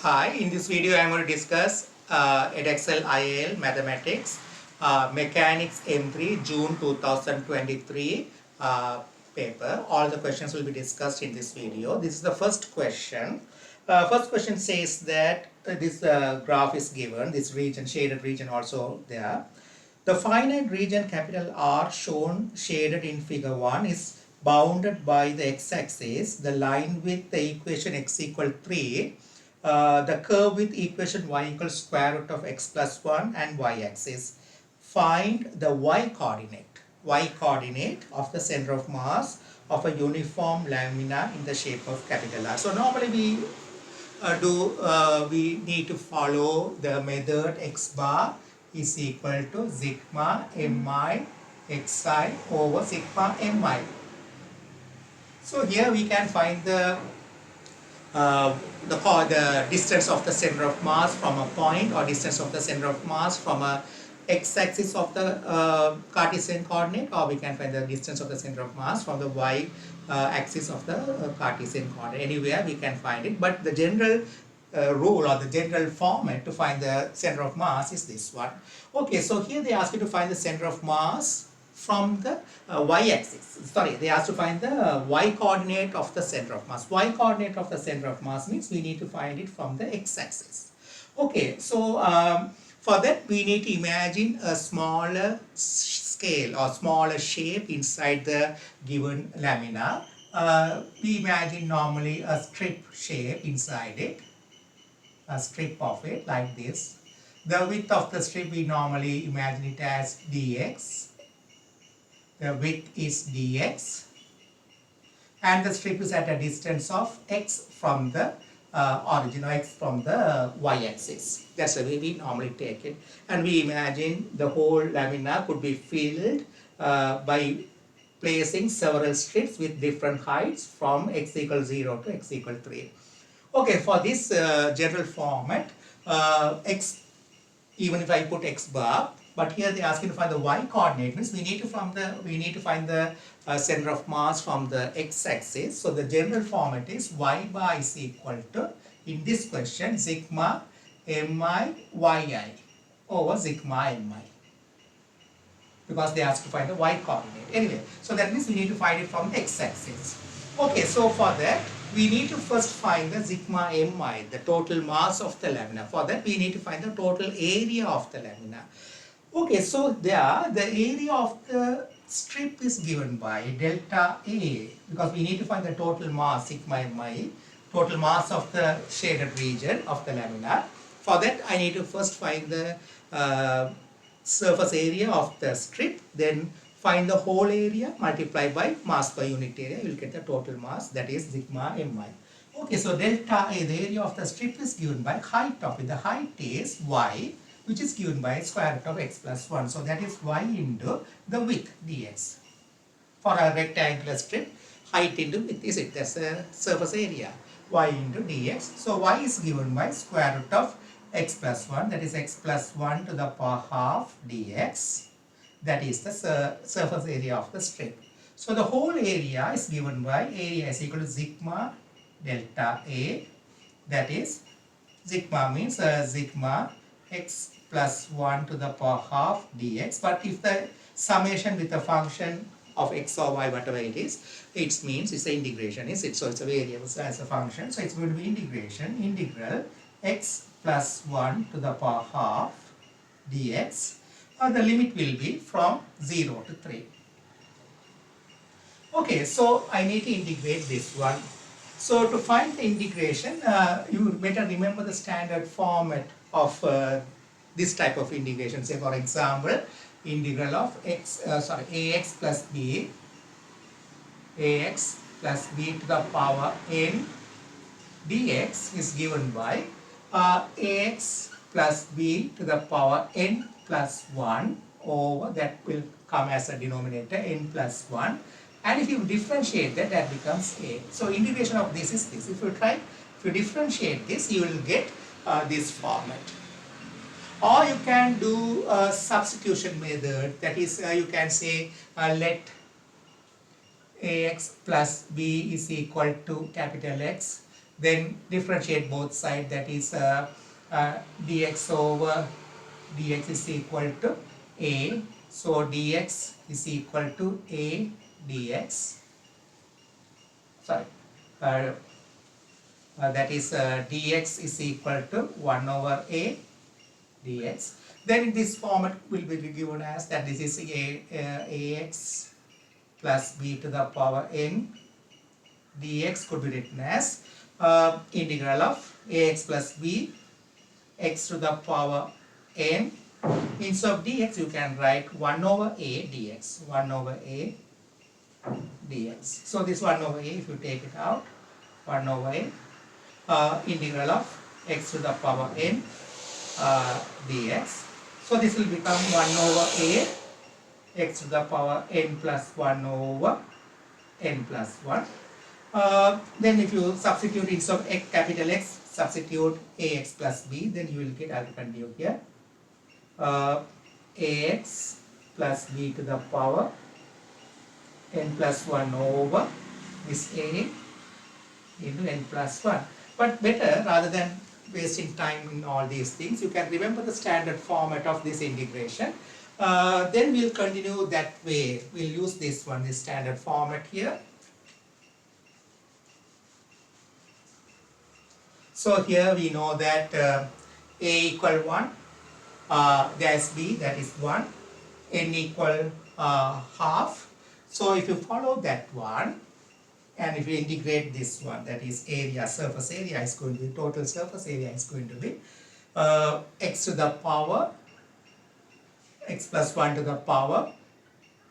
Hi, in this video I am going to discuss Edexcel IAL Mathematics Mechanics M3 June 2023 paper. All the questions will be discussed in this video. This is the first question. First question says that this graph is given, this region, shaded region also there. The finite region capital R shown shaded in figure 1 is bounded by the x-axis, the line with the equation x equal 3, the curve with equation y equals square root of x plus 1 and y-axis. Find the y-coordinate of the center of mass of a uniform lamina in the shape of capital R. So normally we need to follow the method x bar is equal to sigma mi xi over sigma mi. So here we can find the distance of the center of mass from a point, or distance of the center of mass from a x-axis of the Cartesian coordinate, or we can find the distance of the center of mass from the y-axis of the Cartesian coordinate. Anywhere we can find it, but the general rule or the general format to find the center of mass is this one. Okay, so here they ask you to find the center of mass from the y-axis. Sorry, they ask to find the y-coordinate of the center of mass. Y-coordinate of the center of mass means we need to find it from the x-axis. Okay, so for that we need to imagine a smaller scale or smaller shape inside the given lamina. We imagine normally a strip shape inside it, a strip of it like this. The width of the strip we normally imagine it as dx. The width is dx, and the strip is at a distance of x from the origin, or x from the y-axis. That's the way we normally take it. And we imagine the whole lamina could be filled by placing several strips with different heights from x equals 0 to x equals 3. Okay, for this general format, even if I put x bar, but here they ask you to find the y-coordinate, means we need to find the center of mass from the x-axis. So the general format is y bar is equal to, in this question, sigma mi yi over sigma mi, because they ask to find the y-coordinate. Anyway, so that means we need to find it from the x-axis. Okay, so for that we need to first find the sigma mi, the total mass of the lamina. For that we need to find the total area of the lamina. Okay, so there the area of the strip is given by delta A, because we need to find the total mass sigma mi, total mass of the shaded region of the lamina. For that I need to first find the surface area of the strip, then find the whole area, multiply by mass per unit area, you will get the total mass, that is sigma mi. Okay, so delta A, the area of the strip, is given by height of it. The height is y, which is given by square root of x plus 1. So that is y into the width dx. For a rectangular strip, height into width is it. That's the surface area. Y into dx. So y is given by square root of x plus 1. That is x plus 1 to the power half dx. That is the surface area of the strip. So the whole area is given by, area is equal to sigma delta A. That is, sigma means sigma x plus 1 to the power half dx. But if the summation with a function of x or y, whatever it is, it means it's an integration, is it? So it's a variable as a function. So it's going to be integral x plus 1 to the power half dx. The limit will be from 0 to 3. Okay, so I need to integrate this one. So to find the integration, you better remember the standard format of this type of integration. Say for example, integral of ax plus b to the power n dx is given by ax plus b to the power n plus 1 over, that will come as a denominator, n plus 1. And if you differentiate that, that becomes a. So integration of this is this. If you differentiate this, you will get this format. Or you can do a substitution method. That is, you can say let ax plus b is equal to capital X Then differentiate both sides, that is dx over dx is equal to a. So dx is equal to a dx. Sorry. Uh, that is dx is equal to 1 over a dx. Then in this format will be given as that this is ax plus b to the power n dx could be written as integral of ax plus b x to the power n. Instead of dx you can write 1 over a dx, 1 over a dx. So this 1 over a, if you take it out, 1 over a integral of x to the power n dx. So this will become 1 over a x to the power n plus 1 over n plus 1. Then if you substitute instead of x, capital X, substitute ax plus b, then you will get, I will continue here, ax plus b to the power n plus 1 over this a into n plus 1. But better, rather than wasting time in all these things, you can remember the standard format of this integration. Then we'll continue that way. We'll use this one, this standard format here. So here we know that a equal 1, there is b, that is 1, n equal half. So if you follow that one, and if you integrate this one, that is area, surface area is going to be, total surface area is going to be x to the power, x plus 1 to the power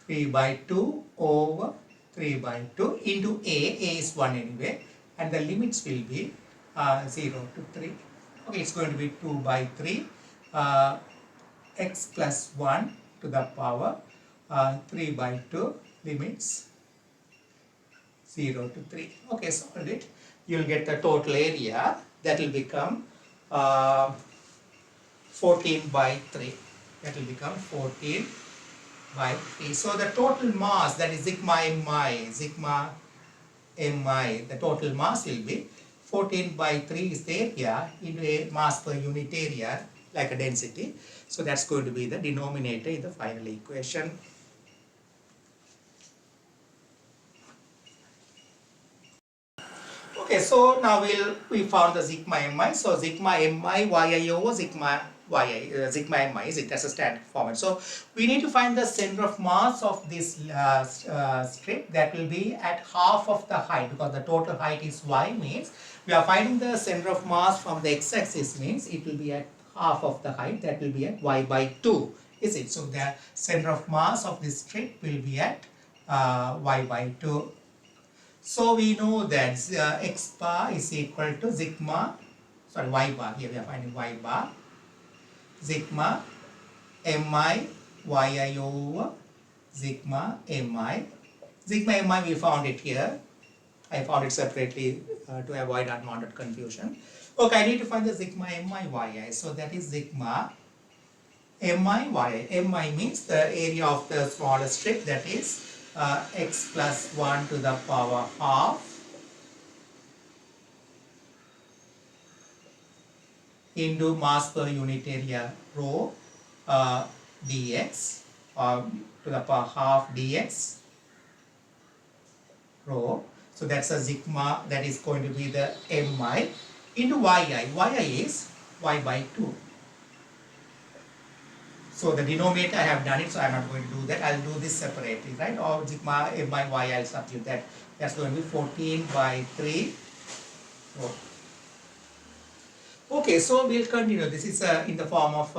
3 by 2 over 3 by 2 into a is 1 anyway, and the limits will be 0 to 3. Okay, it's going to be 2 by 3, x plus 1 to the power 3 by 2, limits 0 to 3. Okay, solve it. You'll get the total area, that will become 14 by 3. That will become 14 by 3. So the total mass, that is sigma mi, the total mass will be 14 by 3 is the area into a mass per unit area, like a density. So that's going to be the denominator in the final equation. Okay, so now we found the sigma mi. So sigma mi yi over sigma sigma mi is it as a standard format. So we need to find the center of mass of this strip, that will be at half of the height, because the total height is y, means we are finding the center of mass from the x-axis, means it will be at half of the height, that will be at y by 2, is it? So the center of mass of this strip will be at y by 2. So we know that x bar is equal to sigma, sorry, y bar, here we are finding y bar, sigma mi yi over sigma mi. Sigma mi we found it here. I found it separately to avoid unwanted confusion. Okay, I need to find the sigma mi yi. So that is sigma mi yi. Mi means the area of the smaller strip, that is x plus 1 to the power half into mass per unit area rho dx, to the power half dx rho. So that's a sigma, that is going to be the mi into yi. Yi is y by 2. So the denominator I have done it, so I am not going to do that. I will do this separately, right? Or sigma mi y, I will substitute that. That's going to be 14 by 3. Oh. Okay, so we'll continue. This is in the form of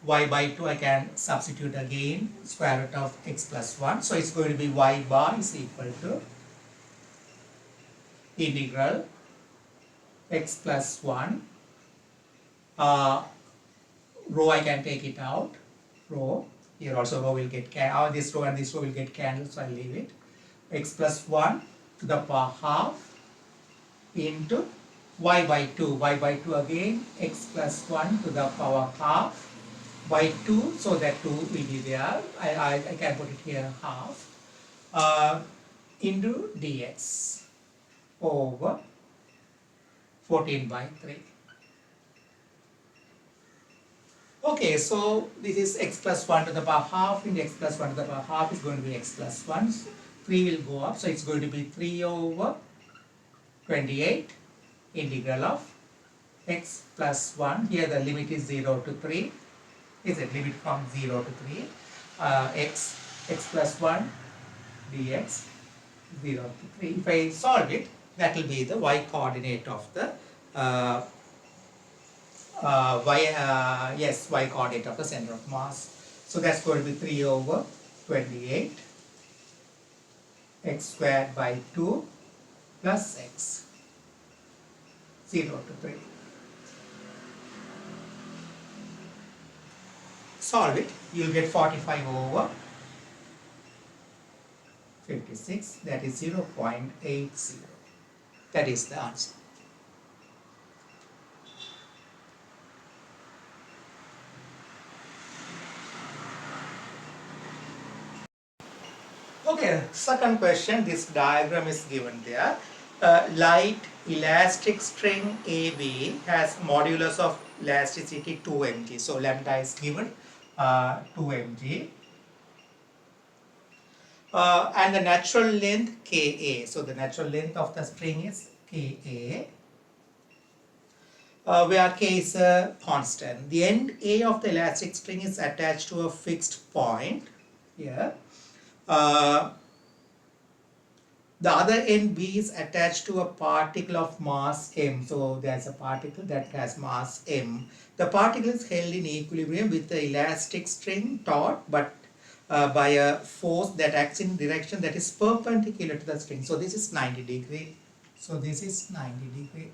y by 2. I can substitute again square root of x plus 1. So it's going to be y bar is equal to integral x plus 1. Rho I can take it out. Rho. Here also rho will get cancelled. This row and this row will get cancelled, so I'll leave it. X plus 1 to the power half into y by 2. Y by 2 again. X plus 1 to the power half by 2. So that 2 will be there. I can put it here half. Into dx over 14 by 3. Okay, so this is x plus 1 to the power half into x plus 1 to the power half is going to be x plus 1. 3 will go up, so it's going to be 3 over 28 integral of x plus 1. Here the limit is 0 to 3. Is it limit from 0 to 3? X plus 1 dx 0 to 3. If I solve it, that will be the y coordinate of the y coordinate of the center of mass. So that's going to be 3 over 28 x squared by 2 plus x 0 to 3. Solve it, you'll get 45 over 56, that is 0.80. That is the answer. Okay, second question, this diagram is given there. Light elastic string AB has modulus of elasticity 2 mg. So lambda is given 2 mg. And the natural length Ka. So the natural length of the string is Ka. Where K is a constant. The end A of the elastic string is attached to a fixed point here. The other end B is attached to a particle of mass m. So there's a particle that has mass m. The particle is held in equilibrium with the elastic string taut, but by a force that acts in direction that is perpendicular to the string. So this is 90 degree. So this is 90 degree.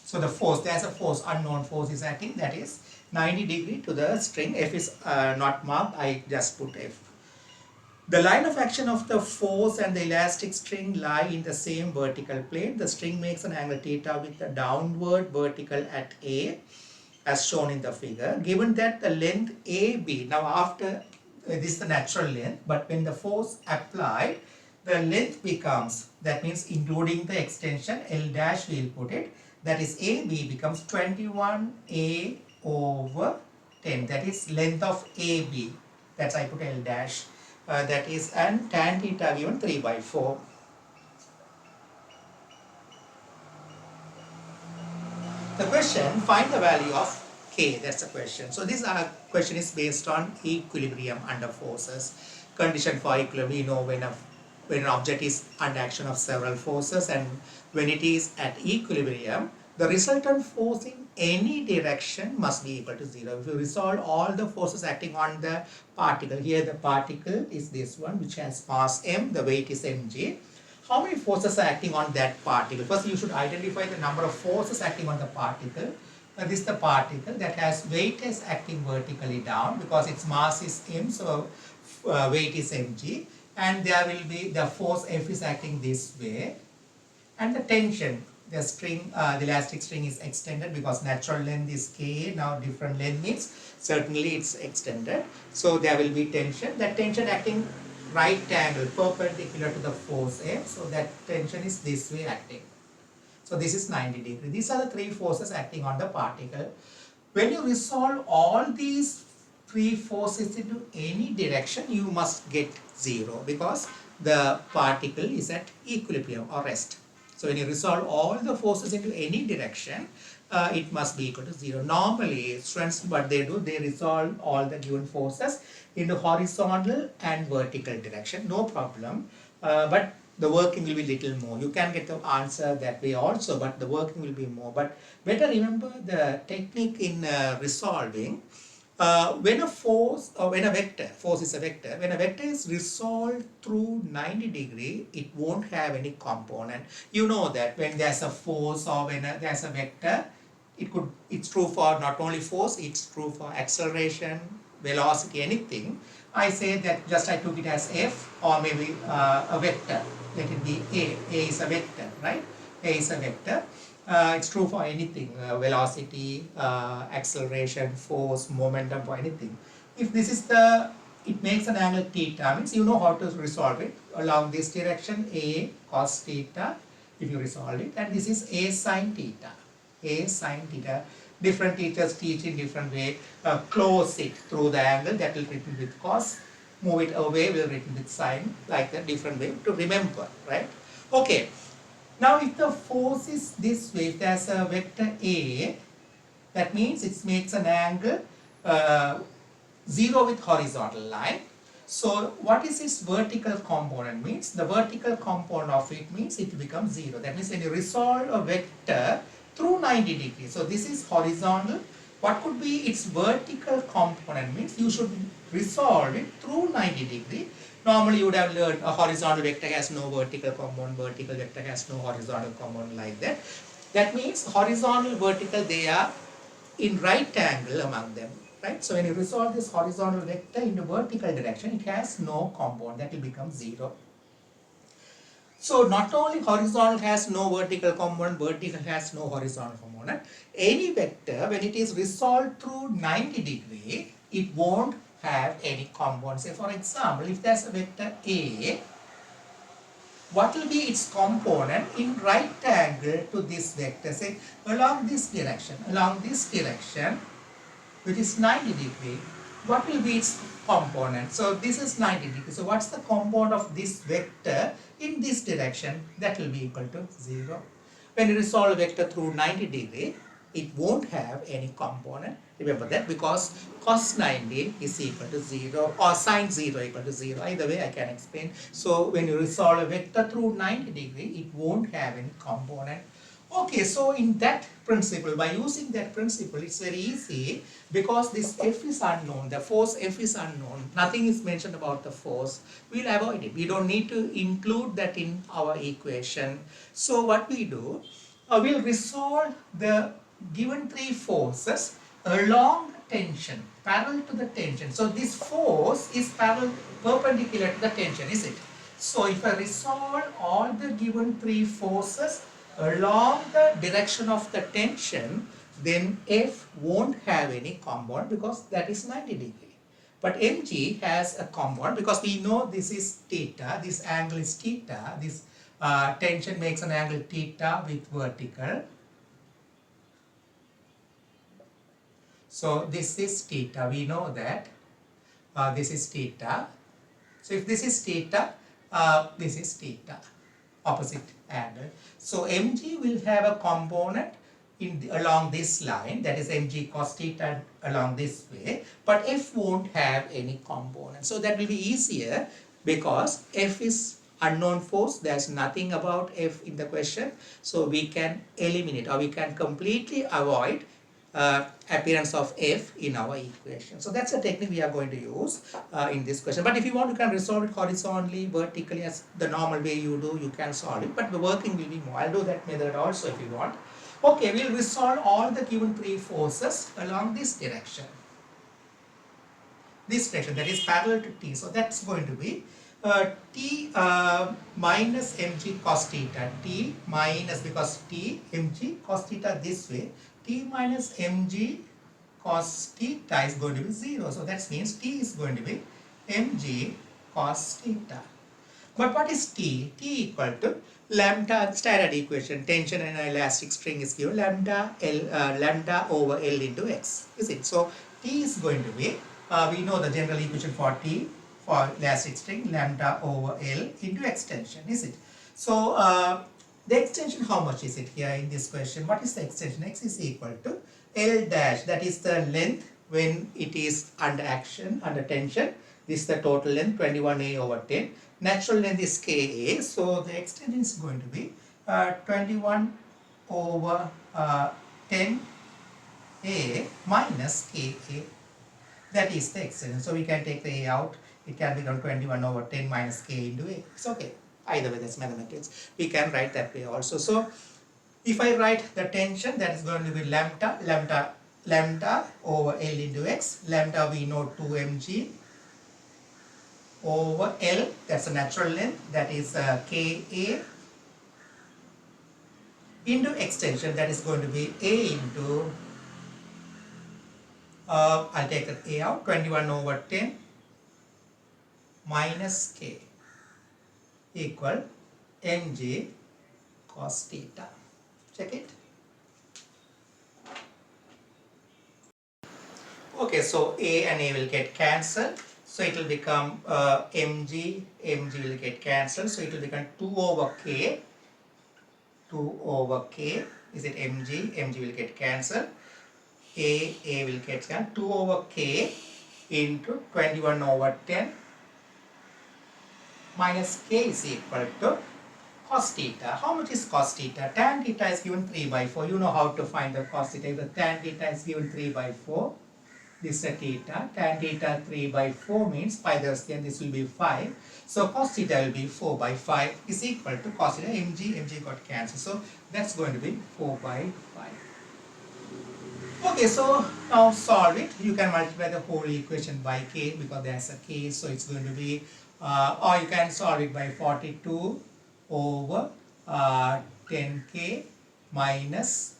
So the force, there's a force, unknown force is acting, that is 90 degree to the string. F is not marked, I just put F. The line of action of the force and the elastic string lie in the same vertical plane. The string makes an angle theta with the downward vertical at A, as shown in the figure. Given that the length AB, now after this is the natural length, but when the force applied, the length becomes, that means including the extension, L dash we'll put it, that is AB becomes 21A over 10, that is length of AB, that's I put L dash. That is, and tan theta given 3 by 4. The question, find the value of K, that's the question. So this question is based on equilibrium under forces. Condition for equilibrium, we know when an object is under action of several forces, and when it is at equilibrium, the resultant force in any direction must be equal to 0. If you resolve all the forces acting on the particle, here the particle is this one which has mass m, the weight is mg. How many forces are acting on that particle? First you should identify the number of forces acting on the particle. This is the particle that has weight is acting vertically down because its mass is m, so weight is mg, and there will be the force F is acting this way, and the tension, the string, the elastic string is extended because natural length is K, now different length means certainly it's extended. So there will be tension, that tension acting right angle perpendicular to the force F, so that tension is this way acting. So this is 90 degree. These are the three forces acting on the particle. When you resolve all these three forces into any direction, you must get 0 because the particle is at equilibrium or rest. So when you resolve all the forces into any direction, it must be equal to 0. Normally, students, what they do, they resolve all the given forces into horizontal and vertical direction, no problem. But the working will be little more. You can get the answer that way also, but the working will be more. But better remember the technique in resolving. When a force or when a vector, force is a vector, when a vector is resolved through 90 degree, it won't have any component. You know that when there's a force or when there's a vector, it's true for not only force, it's true for acceleration, velocity, anything. I say that just I took it as F or maybe a vector. Let it be A. A is a vector, right? A is a vector. It's true for anything, velocity, acceleration, force, momentum, for anything. If this is it makes an angle theta, means you know how to resolve it along this direction, A cos theta if you resolve it, and this is a sine theta. A sine theta. Different teachers teach in different way. Close it through the angle, that will written with cos. Move it away, will written with sine, like that, different way to remember, right? Okay. Now if the force is this way, if there's a vector A, that means it makes an angle 0 with horizontal line. So what is its vertical component means? The vertical component of it means it becomes 0. That means when you resolve a vector through 90 degrees. So this is horizontal. What could be its vertical component means you should resolve it through 90 degree. Normally you would have learned a horizontal vector has no vertical component, vertical vector has no horizontal component, like that. That means horizontal, vertical, they are in right angle among them, right? So when you resolve this horizontal vector into vertical direction, it has no component, that will become 0. So not only horizontal has no vertical component, vertical has no horizontal component. Any vector, when it is resolved through 90 degree, it won't have any component. Say for example, if there's a vector A, what will be its component in right angle to this vector? Say along this direction, which is 90 degree, what will be its component? So this is 90 degree. So what's the component of this vector in this direction? That will be equal to 0. When you resolve a vector through 90 degree, it won't have any component. Remember that, because cos 90 is equal to 0 or sin 0 equal to 0. Either way I can explain. So when you resolve a vector through 90 degree, it won't have any component. Okay, so in that principle, by using that principle, it's very easy because this F is unknown, the force F is unknown, nothing is mentioned about the force, we'll avoid it. We don't need to include that in our equation. So what we do, we'll resolve the given three forces along tension, parallel to the tension. So this force is perpendicular to the tension, is it? So if I resolve all the given three forces along the direction of the tension, then F won't have any component because that is 90 degree. But mg has a component because we know this is theta, this angle is theta, this tension makes an angle theta with vertical. So this is theta, we know that this is theta. So if this is theta, this is theta, opposite angle. So mg will have a component along this line, that is mg cos theta along this way, but F won't have any component. So that will be easier because F is unknown force, there's nothing about F in the question, so we can eliminate or we can completely avoid appearance of F in our equation. So that's a technique we are going to use in this question. But if you want, you can resolve it horizontally, vertically, as the normal way you do, you can solve it. But the working will be more. I'll do that method also if you want. Okay, we'll resolve all the given three forces along this direction. This direction, that is parallel to T. So that's going to be T minus mg cos theta. T minus, because T mg cos theta this way, T minus mg cos theta is going to be 0. So that means T is going to be mg cos theta. But what is T? T equal to lambda, standard equation, tension in an elastic string is given lambda over L into X. Is it? So T is going to be, we know the general equation for T, for elastic string, lambda over L into extension, is it? So the extension, how much is it here in this question? What is the extension? X is equal to L dash, that is the length when it is under action, under tension. This is the total length, 21A over 10. Natural length is Ka, so the extension is going to be 21 over 10A minus Ka. That is the extension. So we can take the A out. It can become 21 over 10 minus K into A. It's okay. Either way, that's mathematics. We can write that way also. So if I write the tension, that is going to be lambda over L into X. Lambda we know 2 mg over L, that's a natural length, that is Ka, into extension, that is going to be A into, I'll take that A out, 21 over 10 minus K equal mg cos theta. Check it. Okay, so A and A will get cancelled. So it will become mg will get cancelled. So it will become 2 over k. 2 over k. Is it mg? Mg will get cancelled. A will get cancelled. 2 over k into 21 over 10 minus k is equal to cos theta. How much is cos theta? Tan theta is given 3 by 4. You know how to find the cos theta. If the tan theta is given 3 by 4, this is a theta. Tan theta 3 by 4 means pi the square, this will be 5. So cos theta will be 4 by 5 is equal to cos theta. Mg got cancelled. So that's going to be 4 by 5. Okay, so now solve it. You can multiply the whole equation by k because there's a k. So it's going to be, or you can solve it by 42 over 10k minus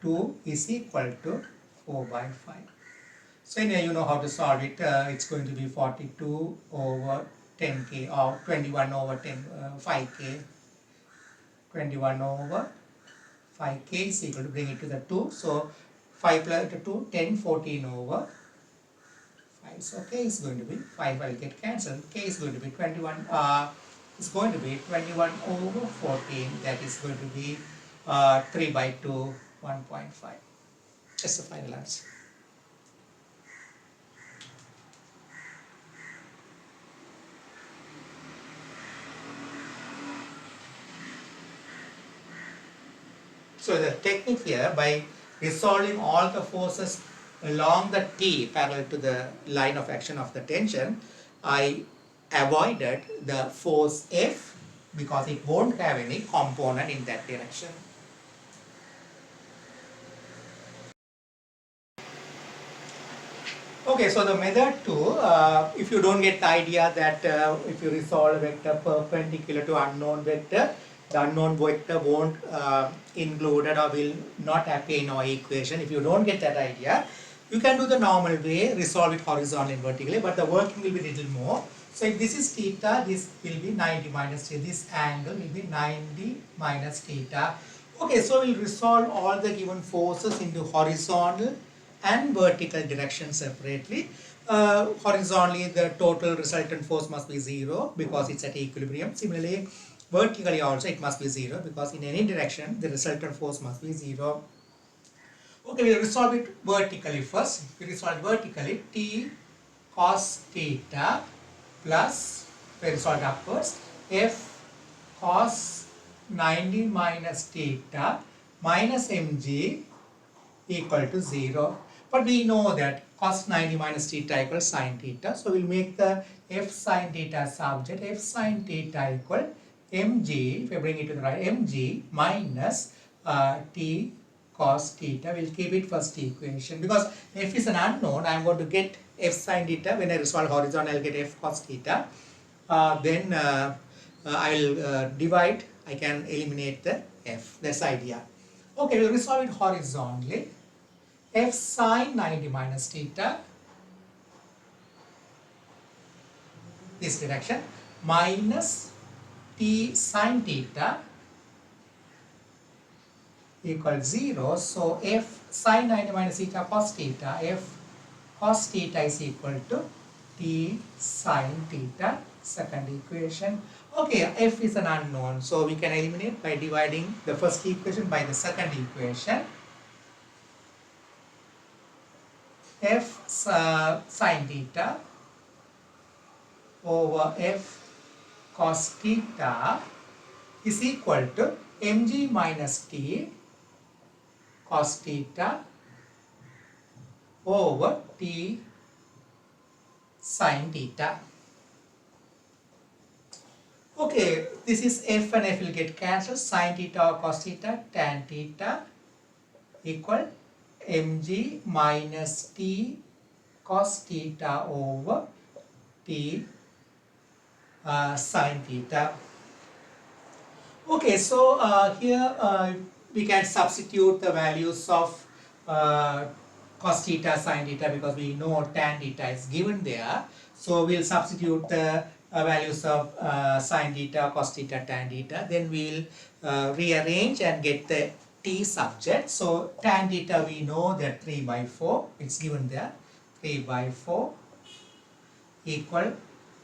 2 is equal to 4 by 5. So anyway, you know how to solve it. It's going to be 42 over 10k or 21 over 5k. 21 over 5k is equal to, bring it to the 2. So 5 plus 2, 10, 14 over 5. So k is going to be 5 will get cancelled. K is going to be 21. It's going to be 21 over 14. That is going to be 3 by 2, 1.5. That's the final answer. So the technique here, by resolving all the forces along the T parallel to the line of action of the tension, I avoided the force F because it won't have any component in that direction. Okay, so the method 2, if you don't get the idea that if you resolve a vector perpendicular to unknown vector, the unknown vector won't included or will not appear in our equation. If you don't get that idea, you can do the normal way, resolve it horizontally and vertically, but the working will be little more. So if this is theta, this will be 90 minus theta. This angle will be 90 minus theta. Okay, so we'll resolve all the given forces into horizontal and vertical direction separately. Horizontally, the total resultant force must be 0 because it's at equilibrium. Similarly, vertically also it must be 0 because in any direction the resultant force must be 0. Okay, we'll resolve it vertically first. If we resolve it vertically, t cos theta plus, we resolve it upwards, f cos 90 minus theta minus mg equal to 0. But we know that cos 90 minus theta equals sin theta. So we'll make the f sin theta subject. F sin theta equal mg, if I bring it to the right, mg minus t cos theta. We'll keep it first equation because f is an unknown. I'm going to get f sin theta. When I resolve horizontal, I'll get f cos theta. Then I'll divide. I can eliminate the f. That's the idea. Okay, we'll resolve it horizontally. F sin 90 minus theta, this direction, minus t sin theta equals 0. So f sin 90 minus theta cos theta, f cos theta is equal to t sin theta, second equation. Okay, f is an unknown, so we can eliminate by dividing the first equation by the second equation. F sin theta over f cos theta is equal to mg minus t cos theta over t sin theta. Okay, this is f and f will get cancelled. Sin theta or cos theta, tan theta equal mg minus t cos theta over t sin theta. Okay, so here we can substitute the values of cos theta, sin theta because we know tan theta is given there. So we'll substitute the values of sine theta, cos theta, tan theta. Then we will rearrange and get the t subject. So tan theta we know that 3 by 4, it's given there, 3 by 4 equal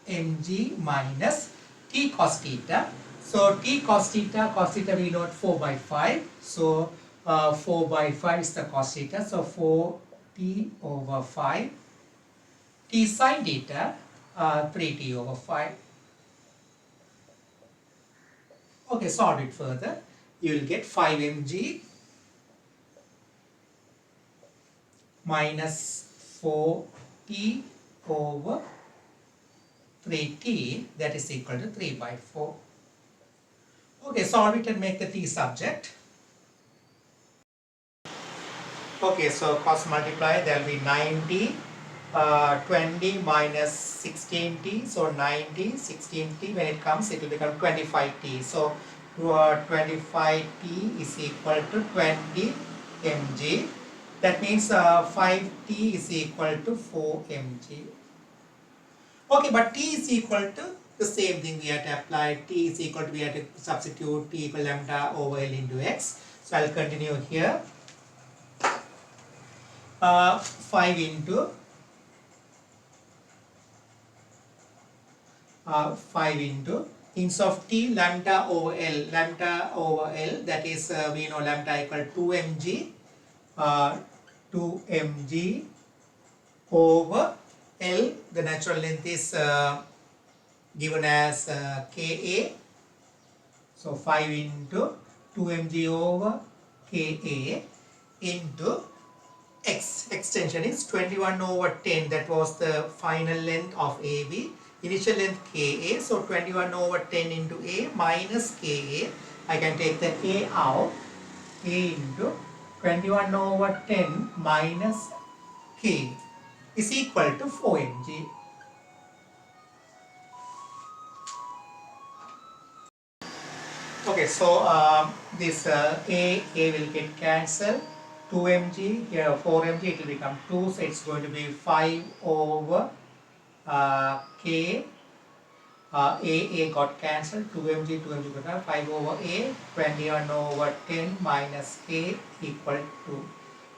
mg minus t cos theta. So t cos theta we know 4 by 5. So 4 by 5 is the cos theta. So 4t over 5. T sin theta 3t over 5. Okay, solve it further. You will get 5 mg minus 4t over 3t, that is equal to 3 by 4. Okay, solve it and make the t subject. Okay, so cross multiply, there will be 90, 20 minus 16t, so 90, 16t, when it comes it will become 25t. So 25t is equal to 20 mg. That means 5t is equal to 4 mg. Okay, but t is equal to the same thing we have to apply. T is equal to, we have to substitute t equal lambda over L into x. So I'll continue here. 5 into 5 into, instead of t, lambda over L, that is we know lambda equal 2 mg, 2 mg over L, the natural length is given as Ka. So 5 into 2 mg over Ka into x. Extension is 21 over 10. That was the final length of AB. Initial length Ka. So 21 over 10 into A minus Ka. I can take the A out. A into 21 over 10 minus K is equal to 4 mg. Okay, so this A will get cancelled. 2 mg, here 4 mg, it will become 2, so it's going to be 5 over K. A got cancelled, 2 mg got 5 over A, 21 over 10 minus K equal to.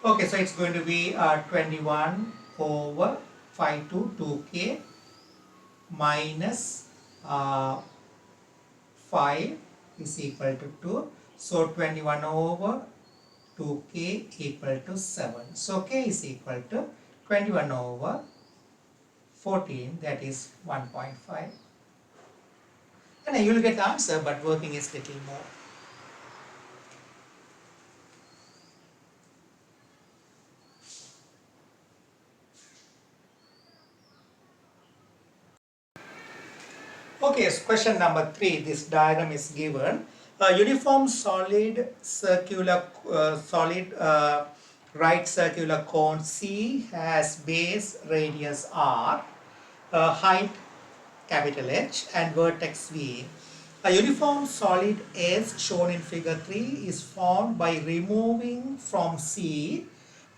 Okay, so it's going to be 21 over 5 to 2K minus 5 is equal to 2. So 21 over 2k equal to 7. So k is equal to 21 over 14, that is 1.5. And you will get the answer, but working is little more. Okay, so question number 3. This diagram is given. A uniform solid circular right circular cone C has base radius R, height capital H, and vertex V. A uniform solid S shown in figure 3 is formed by removing from C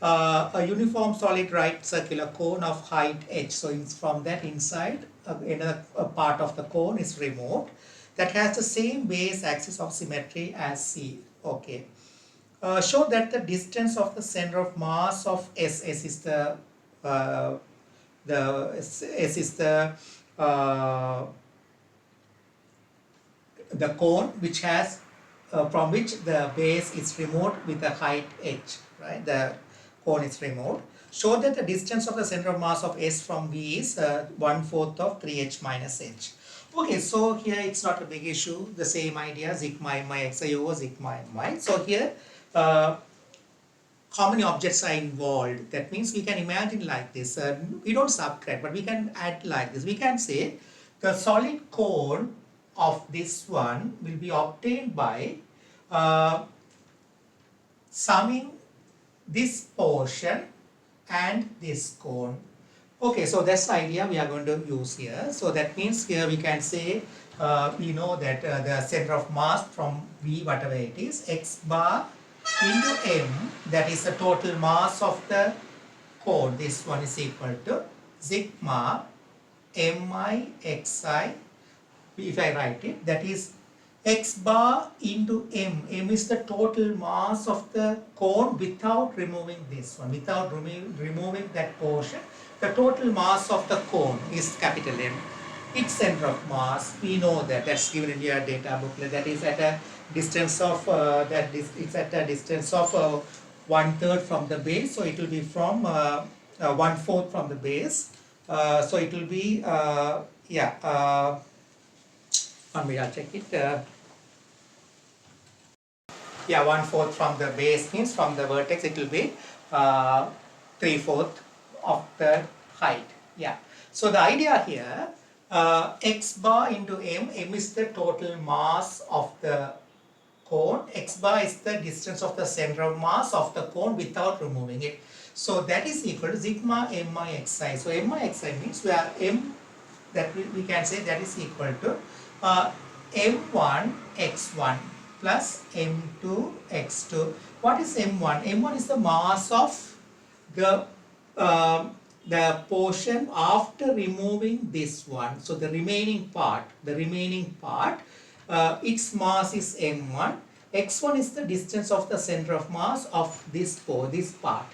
a uniform solid right circular cone of height H. So from that inside, another part of the cone is removed that has the same base axis of symmetry as C. Okay. Show that the distance of the center of mass of S is the cone which has from which the base is removed with the height h, right? The cone is removed. Show that the distance of the center of mass of S from V is 1/4 of 3h minus h. Okay, so here it's not a big issue. The same idea, sigma mi xi over sigma mi. So here how many objects are involved? That means we can imagine like this. We don't subtract, but we can add like this. We can say the solid cone of this one will be obtained by summing this portion and this cone. Okay, so that's the idea we are going to use here. So that means here we can say we know that the center of mass from V, whatever it is, x bar into m, that is the total mass of the cone. This one is equal to sigma mi xi, if I write it, that is x bar into m. M is the total mass of the cone without removing this one, without removing that portion. The total mass of the cone is capital M. Its center of mass, we know that, that's given in your data booklet, that is at a distance of, it's at a distance of 1/3 from the base, so it will be from 1/4 from the base. So it will be, yeah, 1 minute, I'll check it. Yeah, 1/4 from the base means from the vertex it will be 3/4 of the height. Yeah. So the idea here, x bar into m, m is the total mass of the cone, x bar is the distance of the center of mass of the cone without removing it. So that is equal to sigma mi xi. So mi xi means where m, that we can say that is equal to m1 x1 plus m2 x2. What is m1? M1 is the mass of the portion after removing this one. So the remaining part, its mass is m1. x1 is the distance of the center of mass of this part.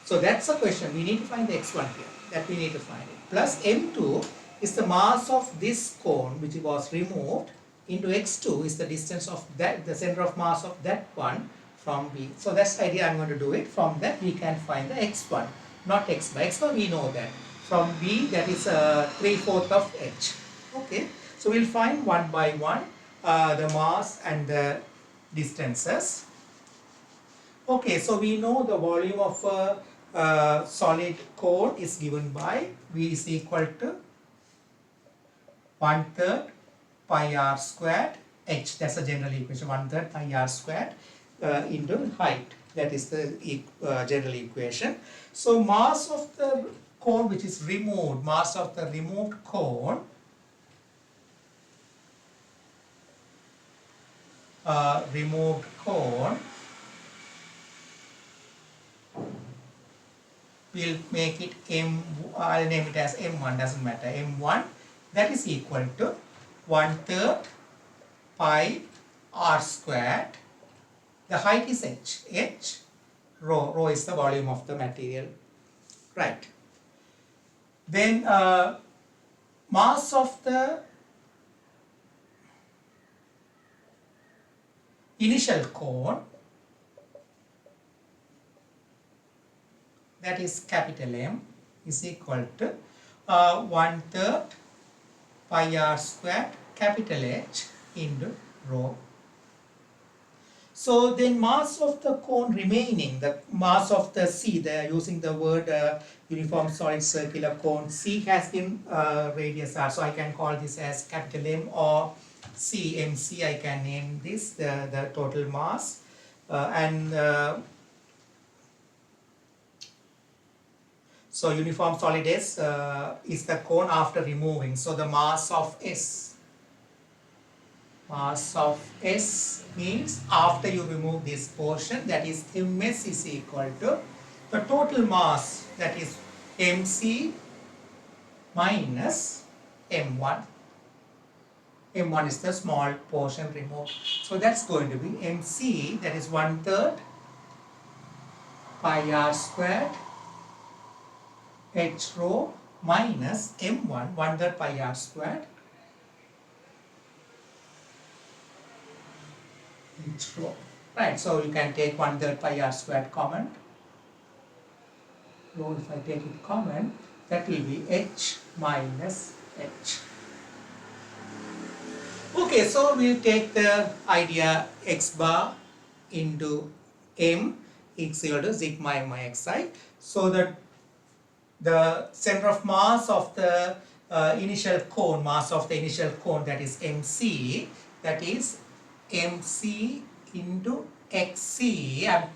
So that's a question. We need to find the x1 here. That we need to find it. Plus m2 is the mass of this cone which was removed, into x2 is the distance of that, the center of mass of that one from B. So that's the idea. I'm going to do it. From that we can find the x1, not x bar. X bar we know that. From B, that is 3/4 of h. Okay. So we'll find one by one the mass and the distances. Okay, so we know the volume of a solid cone is given by V is equal to 1/3 pi r squared h. That's a general equation. 1/3 pi r squared into height. That is the general equation. So mass of the cone which is removed, mass of the removed cone, we'll make it m, I'll name it as m1, doesn't matter, m1, that is equal to 1/3 pi r squared. The height is h, rho is the volume of the material, right. Then mass of the initial cone, that is capital M, is equal to 1/3 pi r squared capital H into rho. So then mass of the cone remaining, the mass of the C, they are using the word uniform solid circular cone. C has been radius r, so I can call this as capital M or C, MC, I can name this the total mass. So uniform solid S is the cone after removing. So the mass of S means after you remove this portion, that is Ms is equal to the total mass, that is MC minus M1. M1 is the small portion removed. So that's going to be MC, that is 1/3 pi r squared h rho minus M1, 1/3 pi r squared h rho. Right, so you can take 1/3 pi r squared common. So if I take it common, that will be h minus h. Okay, so we'll take the idea x bar into m is equal to sigma mi xi. So that the center of mass of the initial cone, that is MC, that is MC into XC. I'm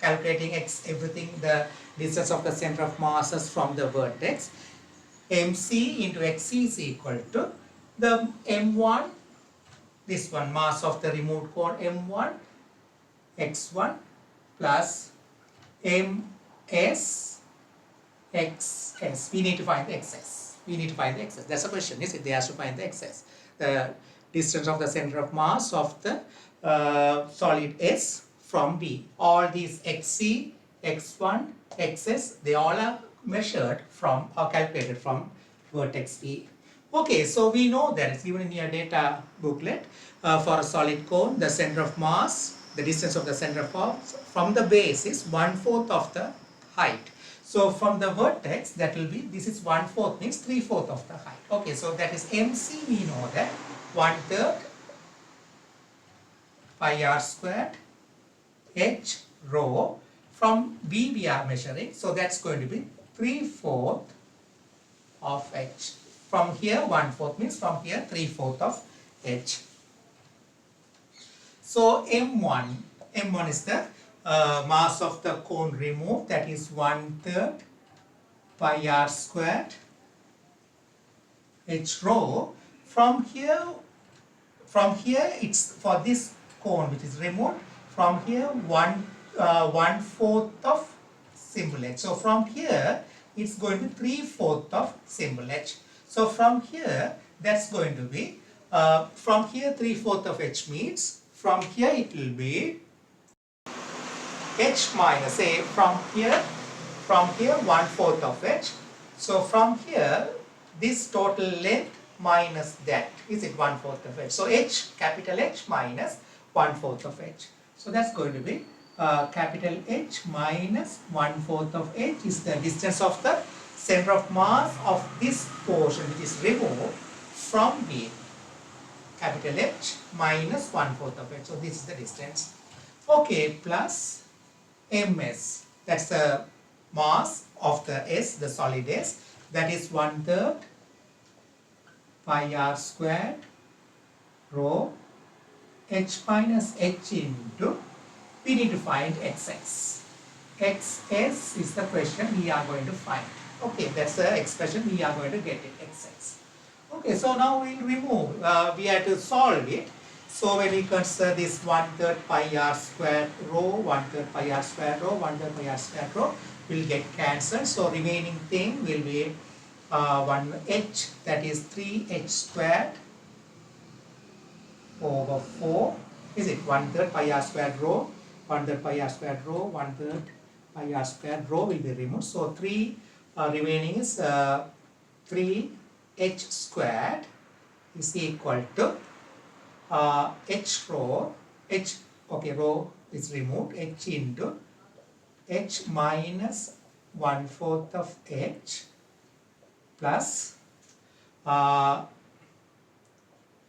calculating everything, the distance of the center of masses from the vertex. MC into XC is equal to the M1, this one, mass of the removed cone M1, X1 plus MS XS. We need to find the XS. We need to find the XS. That's the question, is it? They have to find the XS. The distance of the center of mass of the solid S from B. All these XC, X1, XS, they all are measured from or calculated from vertex B. Okay, so we know that it's given in your data booklet for a solid cone, the center of mass, the distance of the center of mass from the base is 1/4 of the height. So from the vertex, that will be, this is 1/4 means 3/4 of the height. Okay, so that is MC, we know that 1/3 pi r squared h rho. From B we are measuring, so that's going to be 3/4 of h. From here 1/4 means from here 3/4 of h. So M1 is the mass of the cone removed, that is 1/3 pi r squared h rho. From here it's for this cone which is removed, from here 1/4 of symbol h. So from here it's going to be 3/4 of symbol h. So from here that's going to be from here 3/4 of h means from here it will be h minus a, from here 1/4 of h. So from here this total length minus that, is it 1/4 of h? So h, capital H minus 1/4 of h. So that's going to be capital H minus 1/4 of h is the distance of the center of mass of this portion which is removed from B. Capital H minus 1/4 of h. So this is the distance. Okay, plus ms, that's the mass of the S, the solid S, that is 1/3 pi r squared rho h minus h into, we need to find xx. xs is the question we are going to find. Okay, that's the expression we are going to get it, xx. Okay, so now we'll remove, we have to solve it. So when we consider this 1/3 pi r squared rho, 1/3 pi r squared rho, 1/3 pi r squared rho will get cancelled. So remaining thing will be 1h, that is 3h squared over 4. Is it 1/3 pi r squared rho, 1/3 pi r squared rho, 1/3 pi r squared rho will be removed. So 3 remaining is 3h squared is equal to h rho, h, okay, rho is removed, h into h minus 1/4 of h plus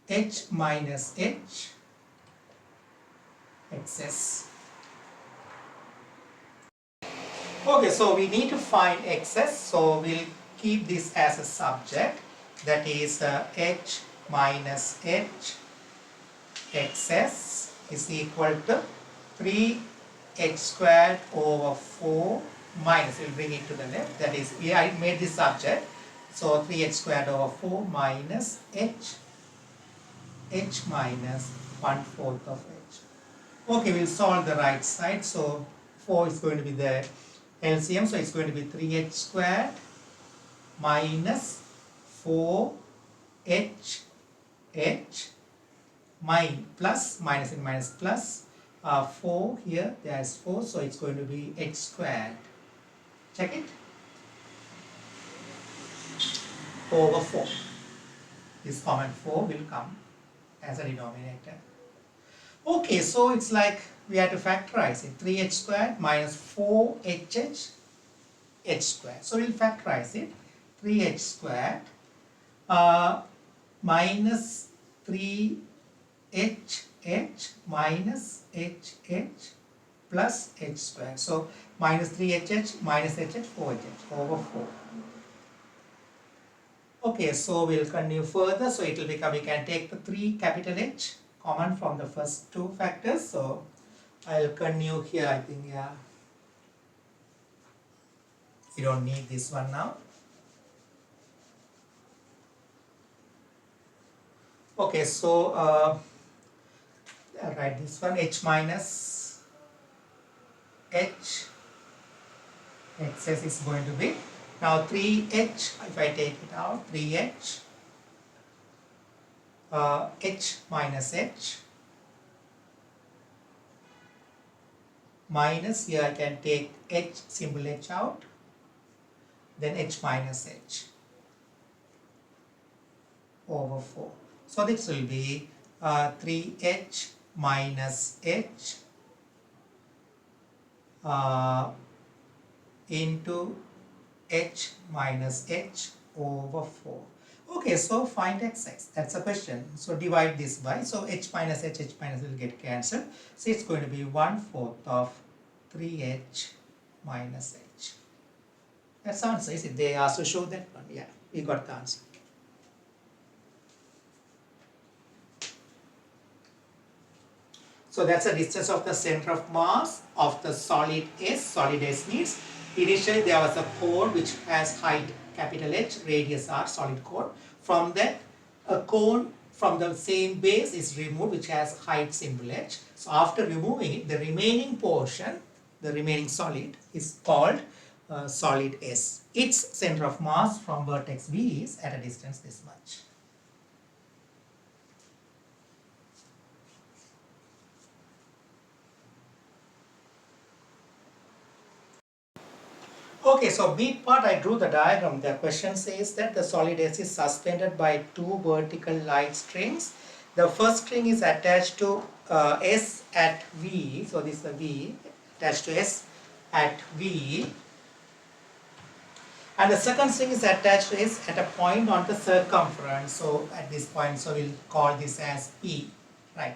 h minus h xs. Okay, so we need to find xs, so we'll keep this as a subject, that is h minus h xs is equal to 3h squared over 4 minus, we'll bring it to the left, that is, I made this subject, so 3h squared over 4 minus h minus 1/4 of h. Okay, we'll solve the right side, so 4 is going to be the LCM, so it's going to be 3h squared minus 4h plus, minus and minus plus, 4 here, there's 4, so it's going to be h squared. Check it. Over 4. This common 4 will come as a denominator. Okay, so it's like we have to factorize it. 3h squared minus 4hh h squared. So we'll factorize it. 3h squared minus 3hh minus hh plus h squared. So minus 3hh minus hh 4hh over 4. Okay, so we'll continue further. So it will become, we can take the 3 capital H common from the first two factors. So I'll continue here, I think, yeah. You don't need this one now. Okay, so I'll write this one, h minus h xs is going to be Now 3H, if I take it out, 3H, H minus H, minus, here I can take H, symbol H out, then H minus H over 4. So this will be 3H minus H into H minus H over 4. Okay, so find xx. That's a question. So divide this by, so H minus will get cancelled. So it's going to be 1/4 of 3H minus H. That's the answer, is it? They asked to show that one. Yeah, we got the answer. So that's the distance of the center of mass of the solid S. Solid S means initially there was a cone which has height capital H, radius R, solid cone. From that, a cone from the same base is removed which has height symbol H. So after removing it, the remaining portion, the remaining solid, is called solid S. Its center of mass from vertex V is at a distance this much. Okay, so B part, I drew the diagram. The question says that the solid S is suspended by two vertical light strings. The first string is attached to S at V. So this is the V attached to S at V. And the second string is attached to S at a point on the circumference. So at this point, so we'll call this as P, right?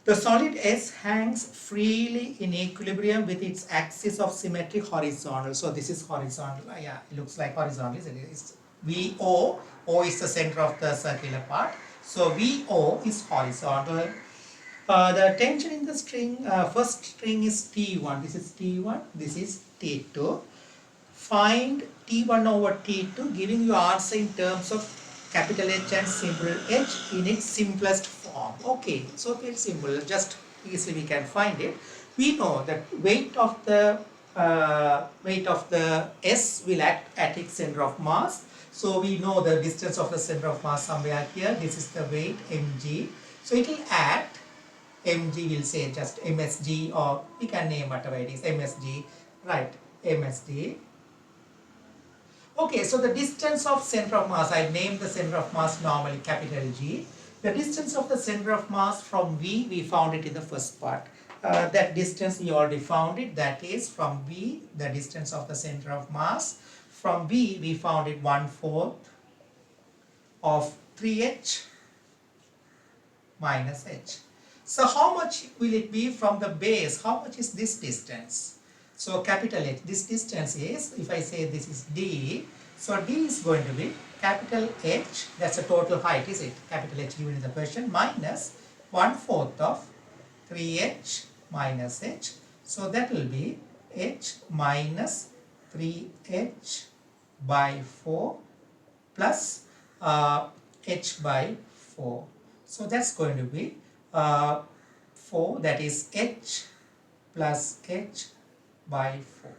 The solid S hangs freely in equilibrium with its axis of symmetry horizontal. So this is horizontal. Yeah, it looks like horizontal. It's VO. O is the center of the circular part. So VO is horizontal. The tension in the string, first string is T1. This is T1. This is T2. Find T1 over T2, giving you answer in terms of capital H and symbol H in its simplest form. Okay, so very simple, just easily we can find it. We know that weight of the S will act at its center of mass. So we know the distance of the center of mass somewhere here. This is the weight mg. So it will act, mg will say just msg, or we can name whatever it is, msg, right, msg. Okay, so the distance of center of mass, I named the center of mass normally capital G. The distance of the center of mass from V, we found it in the first part. That distance we already found it, that is from V, the distance of the center of mass. From V, we found it 1/4 of 3H minus H. So how much will it be from the base? How much is this distance? So capital H, this distance is, if I say this is D, so D is going to be capital H, that's the total height, is it? Capital H given in the question, minus 1/4 of 3H minus H. So that will be H minus 3H by 4 plus H by 4. So that's going to be 4, that is H plus H by 4.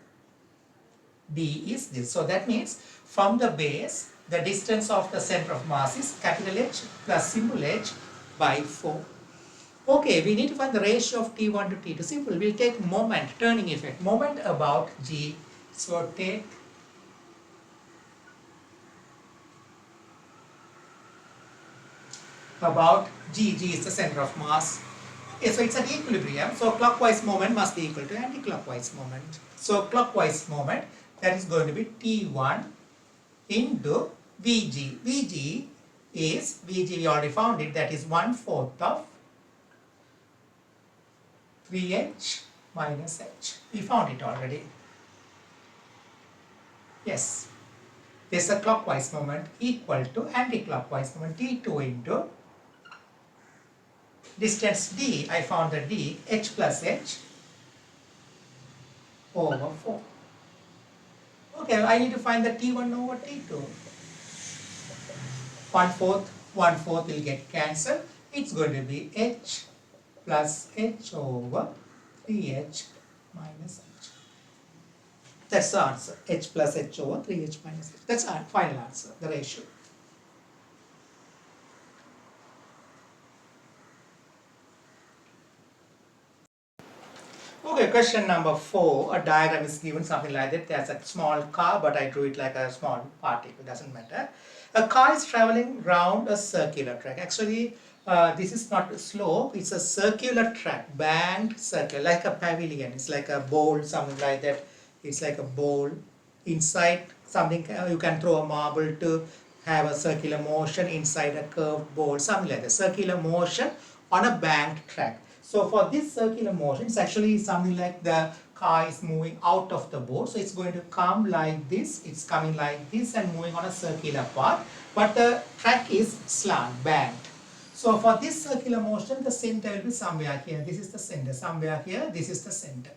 D is this. So that means from the base, the distance of the center of mass is capital H plus symbol H by 4. Okay, we need to find the ratio of T1 to T2. Simple. We'll take moment, turning effect, moment about G. So take about G. G is the center of mass. Okay, so it's an equilibrium. So clockwise moment must be equal to anti-clockwise moment. So clockwise moment, that is going to be T1 into Vg. Vg is, Vg we already found it, that is 1/4 of 3H minus H. We found it already. Yes. This is a clockwise moment equal to anti-clockwise moment, T2 into distance D, I found the D, H plus H over 4. Okay, I need to find the T1 over T2. 1/4 will get cancelled. It's going to be H plus H over 3H minus H. That's the answer. H plus H over 3H minus H. That's our final answer, the ratio. Okay, question number 4. A diagram is given something like that. There's a small car, but I drew it like a small particle. Doesn't matter. A car is traveling round a circular track. Actually, this is not a slope. It's a circular track, banked circle, like a pavilion. It's like a bowl, something like that. It's like a bowl. Inside something, you can throw a marble to have a circular motion inside a curved bowl, something like that. Circular motion on a banked track. So for this circular motion, it's actually something like the car is moving out of the board. So it's going to come like this, it's coming like this and moving on a circular path. But the track is slant, banked. So for this circular motion, the center will be somewhere here. This is the center. Somewhere here, this is the center.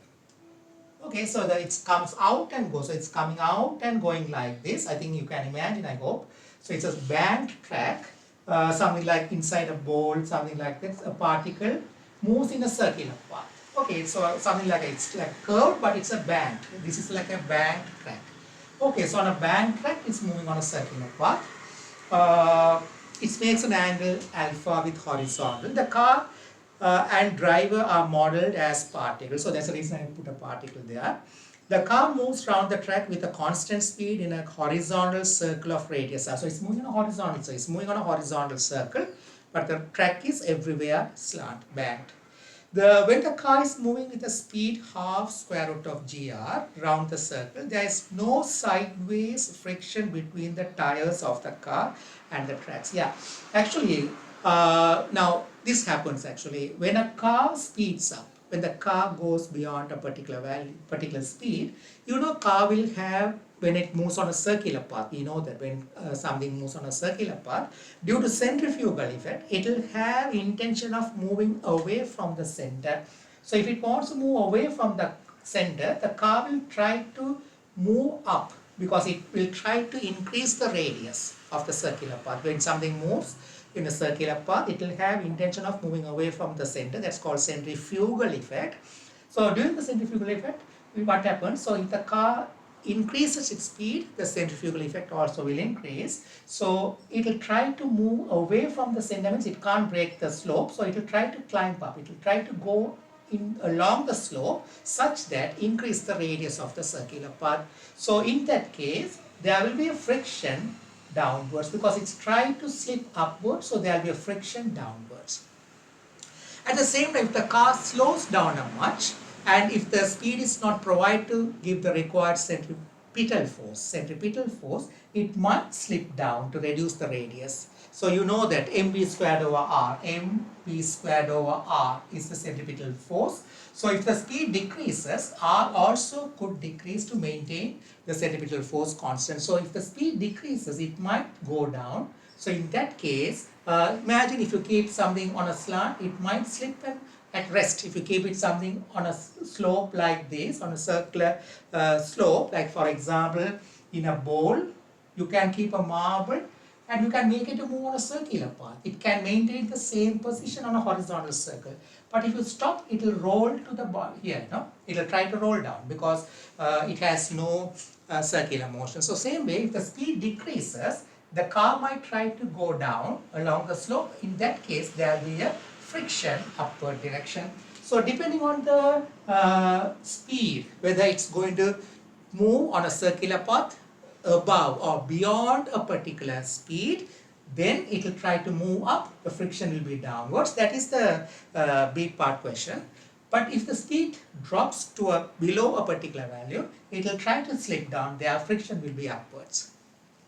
Okay, so that it comes out and goes. So it's coming out and going like this. I think you can imagine, I hope. So it's a banked track, something like inside a bowl, something like that. A particle moves in a circular path. Okay, so something like it's like curved, but it's a banked. This is like a banked track. Okay, so on a banked track, it's moving on a circular path. It makes an angle alpha with horizontal. The car and driver are modeled as particles. So that's the reason I put a particle there. The car moves around the track with a constant speed in a horizontal circle of radius r. So it's moving on a horizontal, so it's moving on a horizontal circle, but the track is everywhere slant, banked. When the car is moving with a speed half square root of gr round the circle, there is no sideways friction between the tires of the car and the tracks. Yeah, actually, now this happens actually when a car speeds up. When the car goes beyond a particular value, particular speed, you know, car will have, when it moves on a circular path, we know that when something moves on a circular path, due to centrifugal effect, it will have intention of moving away from the center. So if it wants to move away from the center, the car will try to move up because it will try to increase the radius of the circular path. When something moves in a circular path, it will have intention of moving away from the center. That's called centrifugal effect. So during the centrifugal effect, what happens? So if the car increases its speed, the centrifugal effect also will increase. So it will try to move away from the center, means it can't break the slope. So it will try to climb up. It will try to go along the slope such that increase the radius of the circular path. So in that case, there will be a friction downwards because it's trying to slip upwards, so there will be a friction downwards. At the same time, if the car slows down a much and if the speed is not provided to give the required centripetal force, it might slip down to reduce the radius. So you know that mv squared over r, mv squared over r is the centripetal force. So if the speed decreases, r also could decrease to maintain the centripetal force constant. So if the speed decreases, it might go down. So in that case, imagine if you keep something on a slant, it might slip and at rest. If you keep it something on a slope like this, on a circular slope, like for example, in a bowl, you can keep a marble and you can make it to move on a circular path. It can maintain the same position on a horizontal circle. But if you stop, it will roll to the bottom here, no? It will try to roll down because it has no circular motion. So same way, if the speed decreases, the car might try to go down along the slope. In that case, there will be a friction upward direction. So depending on the speed, whether it's going to move on a circular path above or beyond a particular speed, then it will try to move up, the friction will be downwards. That is the B part question. But if the speed drops to below a particular value, it will try to slip down, their friction will be upwards.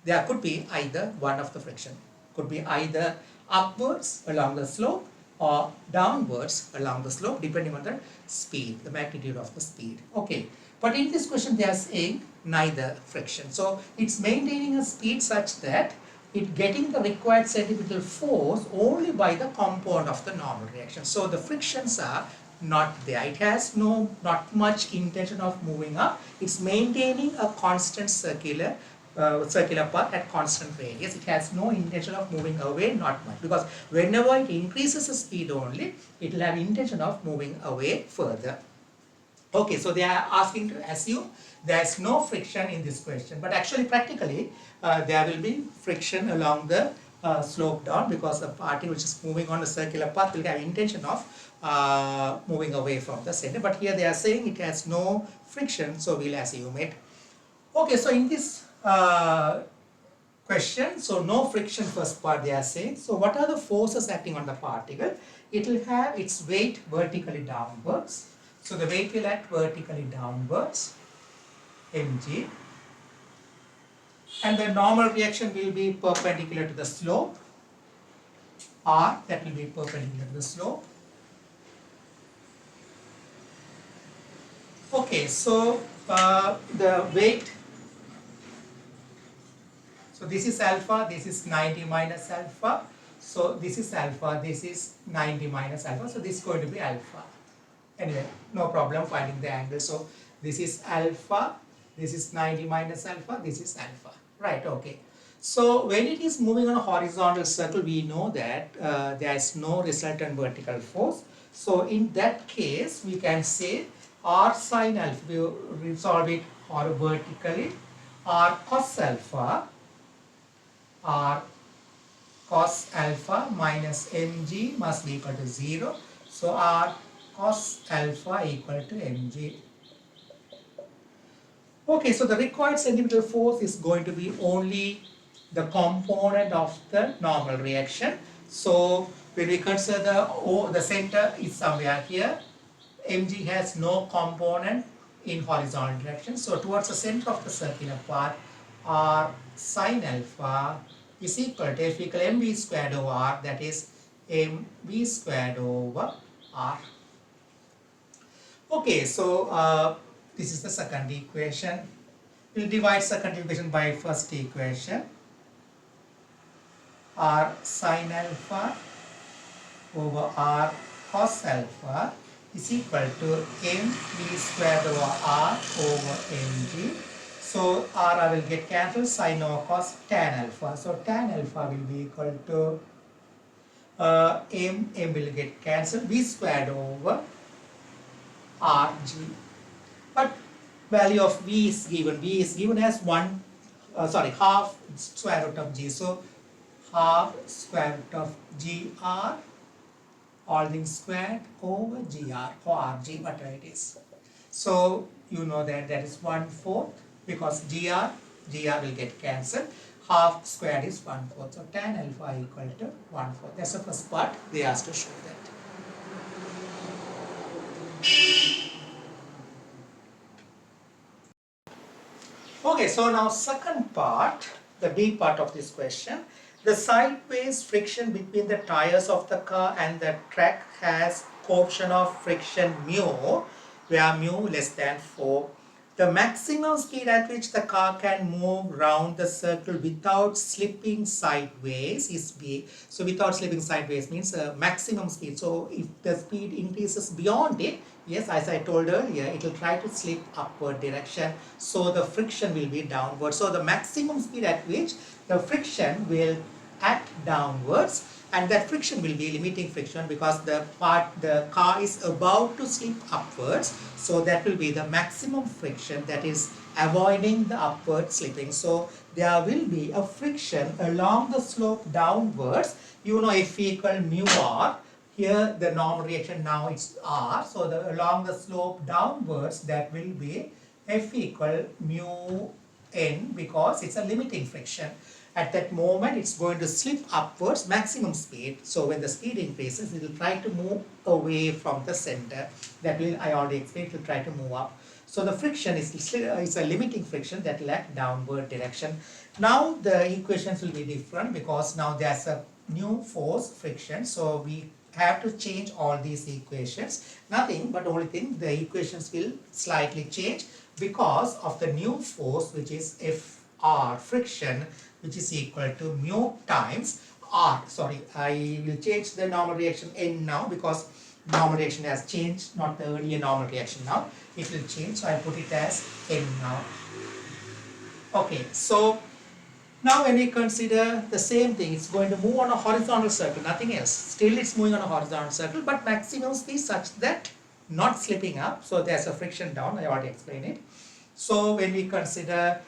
There could be either one of the friction, could be either upwards along the slope or downwards along the slope depending on the speed, the magnitude of the speed. Okay, but in this question they are saying neither friction. So it's maintaining a speed such that it getting the required centripetal force only by the compound of the normal reaction. So the frictions are not there. It has not much intention of moving up. It's maintaining a constant circular path at constant radius. It has no intention of moving away, not much, because whenever it increases the speed only, it will have intention of moving away further. Okay, so they are asking to assume there is no friction in this question, but actually practically there will be friction along the slope down, because the particle which is moving on the circular path will have intention of moving away from the center, but here they are saying it has no friction, so we'll assume it. Okay, so in this question, so no friction first part they are saying. So what are the forces acting on the particle? It will have its weight vertically downwards. So the weight will act vertically downwards, mg, and the normal reaction will be perpendicular to the slope, r, that will be perpendicular to the slope. Okay, so the weight, so this is alpha, this is 90 minus alpha. So this is alpha, this is 90 minus alpha. So this is going to be alpha. Anyway, no problem finding the angle. So this is alpha, this is 90 minus alpha, this is alpha. Right, okay. So when it is moving on a horizontal circle, we know that there is no resultant vertical force. So in that case, we can say r sine alpha, we resolve it vertically, r cos alpha, r cos alpha minus mg must be equal to 0. So r cos alpha equal to mg. Okay, so the required centripetal force is going to be only the component of the normal reaction. So when we consider the center is somewhere here, mg has no component in horizontal direction. So towards the center of the circular path, r sine alpha is equal to F equal mv squared over r, that is mv squared over r. Okay, so this is the second equation. We'll divide second equation by first equation. R sine alpha over r cos alpha is equal to mv squared over r over mg. So r I will get cancelled, sine over cos, tan alpha. So tan alpha will be equal to m will get cancelled, v squared over rg. But value of v is given as half square root of g. So half square root of gr, all things squared, over gr or rg, whatever it is. So you know that is 1/4, because gr will get cancelled. Half squared is 1/4. So tan alpha equal to 1/4. That's the first part they asked to show that. Okay, so now second part, the B part of this question. The sideways friction between the tires of the car and the track has coefficient of friction mu, where mu less than 4. The maximum speed at which the car can move round the circle without slipping sideways is B. So without slipping sideways means maximum speed. So if the speed increases beyond it, yes, as I told earlier, it will try to slip upward direction. So the friction will be downward. So the maximum speed at which the friction will act downwards, and that friction will be limiting friction, because the car is about to slip upwards. So that will be the maximum friction, that is avoiding the upward slipping. So there will be a friction along the slope downwards. You know, F equal mu r. Here the normal reaction now it's r. So along the slope downwards, that will be F equal mu n, because it's a limiting friction. At that moment, it's going to slip upwards, maximum speed. So when the speed increases, it will try to move away from the center. That will, I already explained, it will try to move up. So the friction is a limiting friction that will act downward direction. Now the equations will be different, because now there's a new force, friction. So we have to change all these equations. Nothing but only thing, the equations will slightly change because of the new force, which is Fr, friction, which is equal to mu times r. Sorry, I will change the normal reaction n now, because normal reaction has changed, not the earlier normal reaction now. It will change, so I put it as n now. Okay, so now when we consider the same thing, it's going to move on a horizontal circle, nothing else. Still it's moving on a horizontal circle, but maximum speed such that not slipping up, so there's a friction down, I already explained it. So when we consider,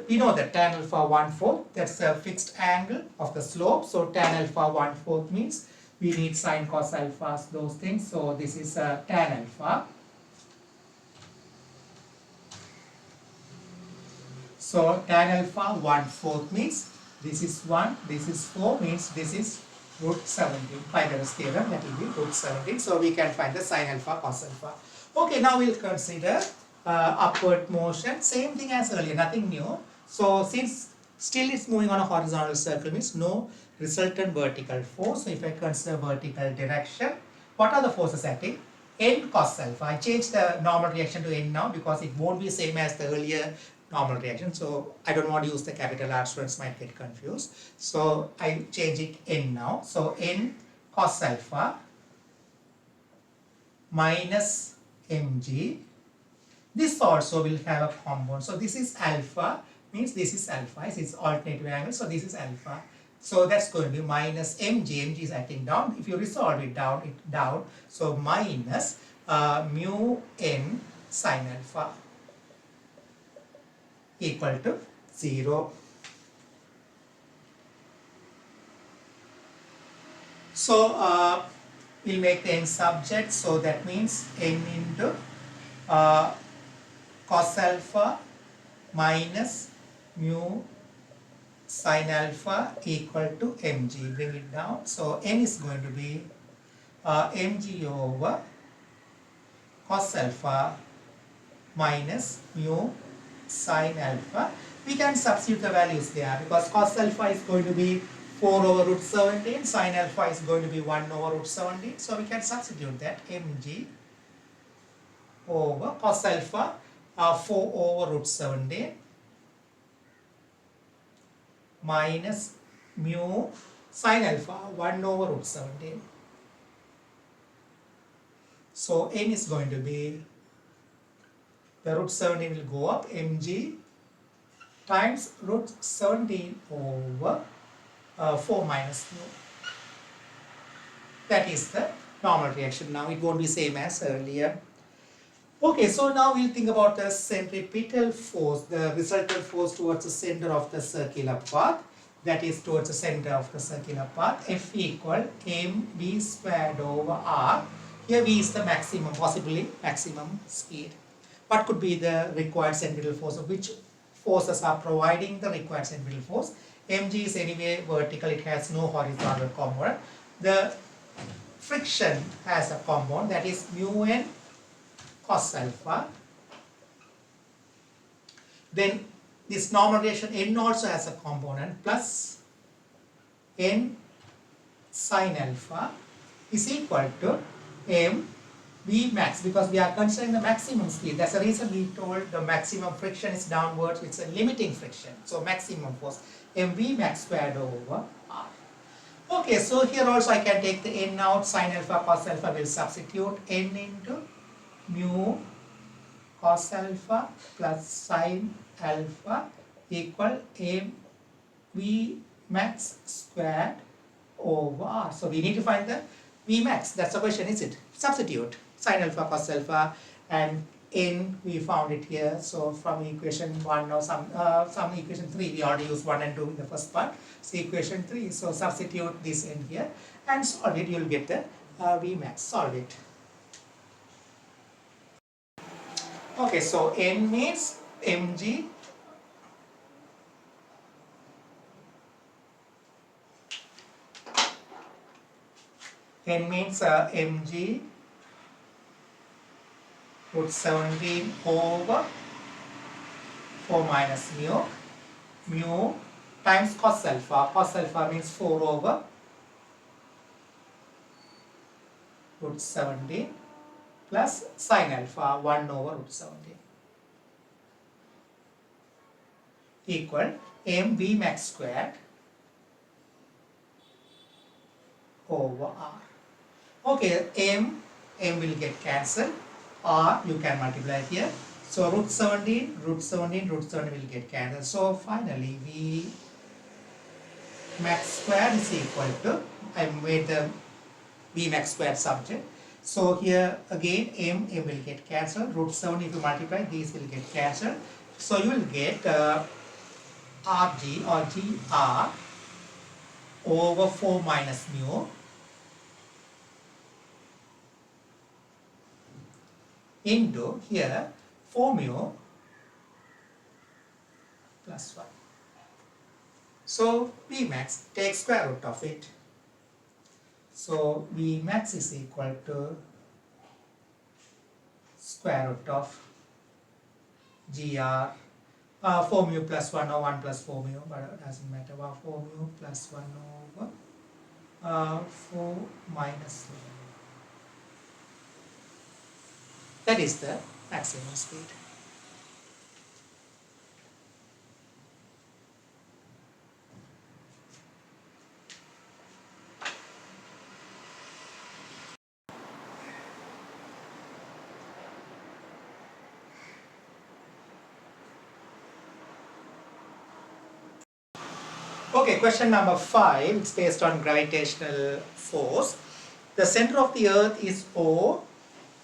we know that tan alpha 1/4, that's a fixed angle of the slope, so tan alpha 1/4 means we need sine cos alphas, those things, so this is tan alpha. So tan alpha 1/4 means this is 1, this is 4, means this is root 17. Pythagoras theorem, that will be root 17. So we can find the sine alpha cos alpha. Okay, now we'll consider upward motion. Same thing as earlier, nothing new. So since still it's moving on a horizontal circle, means no resultant vertical force. So if I consider vertical direction, what are the forces acting? N cos alpha. I changed the normal reaction to N now because it won't be same as the earlier normal reaction. So I don't want to use the capital R, students might get confused. So I change it N now. So N cos alpha minus mg. This also will have a component. So this is alpha, means this is alpha, it's alternative angle, so this is alpha. So that's going to be minus mg is acting down. If you resolve it down, so minus mu n sine alpha equal to 0. So we'll make the n subject, so that means n into cos alpha minus mu sin alpha equal to mg. Bring it down. So n is going to be mg over cos alpha minus mu sin alpha. We can substitute the values there because cos alpha is going to be 4 over root 17, sin alpha is going to be 1 over root 17. So we can substitute that mg over cos alpha 4 over root 17 minus mu sin alpha 1 over root 17. So n is going to be, the root 17 will go up, mg times root 17 over 4 minus mu. That is the normal reaction. Now it won't be same as earlier. Okay, so now we'll think about the centripetal force, the resultant force towards the center of the circular path, that is towards the center of the circular path, F equal mv squared over r. Here v is the maximum, possibly maximum speed. What could be the required centripetal force? Which forces are providing the required centripetal force? Mg is anyway vertical, it has no horizontal component. The friction has a component, that is mu n cos alpha. Then this normal reaction n also has a component, plus n sin alpha is equal to m v max, because we are considering the maximum speed. That's the reason we told the maximum friction is downwards, it's a limiting friction. So maximum force mv max squared over r. Okay, so here also I can take the n out, sin alpha cos alpha will substitute n into mu cos alpha plus sin alpha equal m v max squared over r. So we need to find the v max. That's the question, is it? Substitute sin alpha cos alpha and n, we found it here. So from equation 1 or some equation 3, we already used 1 and 2 in the first part. So equation 3, so substitute this in here and solve it, you will get the v max. Solve it. Okay, so n means mg mg root 17 over 4 minus mu times cos alpha. Cos alpha means 4 over root 17 plus sin alpha 1 over root 17 equal mv max squared over r. Okay, m will get cancelled, r you can multiply here. So root 17 will get cancelled. So finally v max squared is equal to, I made the v max squared subject. So here again m will get cancelled, root 7 if you multiply these will get cancelled. So you will get Rg or Gr over 4 minus mu into here 4 mu plus 1. So Vmax, take square root of it. So Vmax is equal to square root of GR 4 mu plus 1 or 1 plus 4 mu, but it doesn't matter. 4 mu plus 1 over 4 minus 1. That is the maximum speed. Okay, question number 5, it's based on gravitational force. The center of the earth is O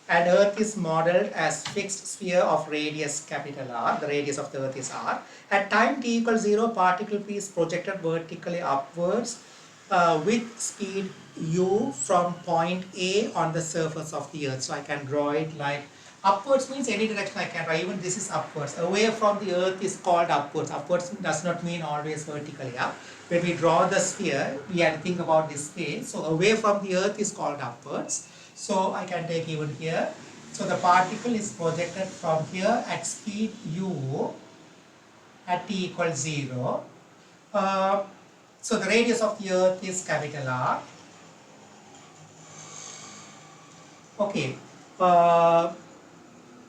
and earth is modeled as fixed sphere of radius capital R. The radius of the earth is R. At time t equals 0, particle P is projected vertically upwards with speed u from point A on the surface of the earth. So I can draw it like upwards means any direction I can draw, even this is upwards. Away from the earth is called upwards. Upwards does not mean always vertically up. When we draw the sphere, we have to think about this space. So away from the earth is called upwards. So I can take even here. So the particle is projected from here at speed u at t equals 0. So the radius of the earth is capital R. Okay.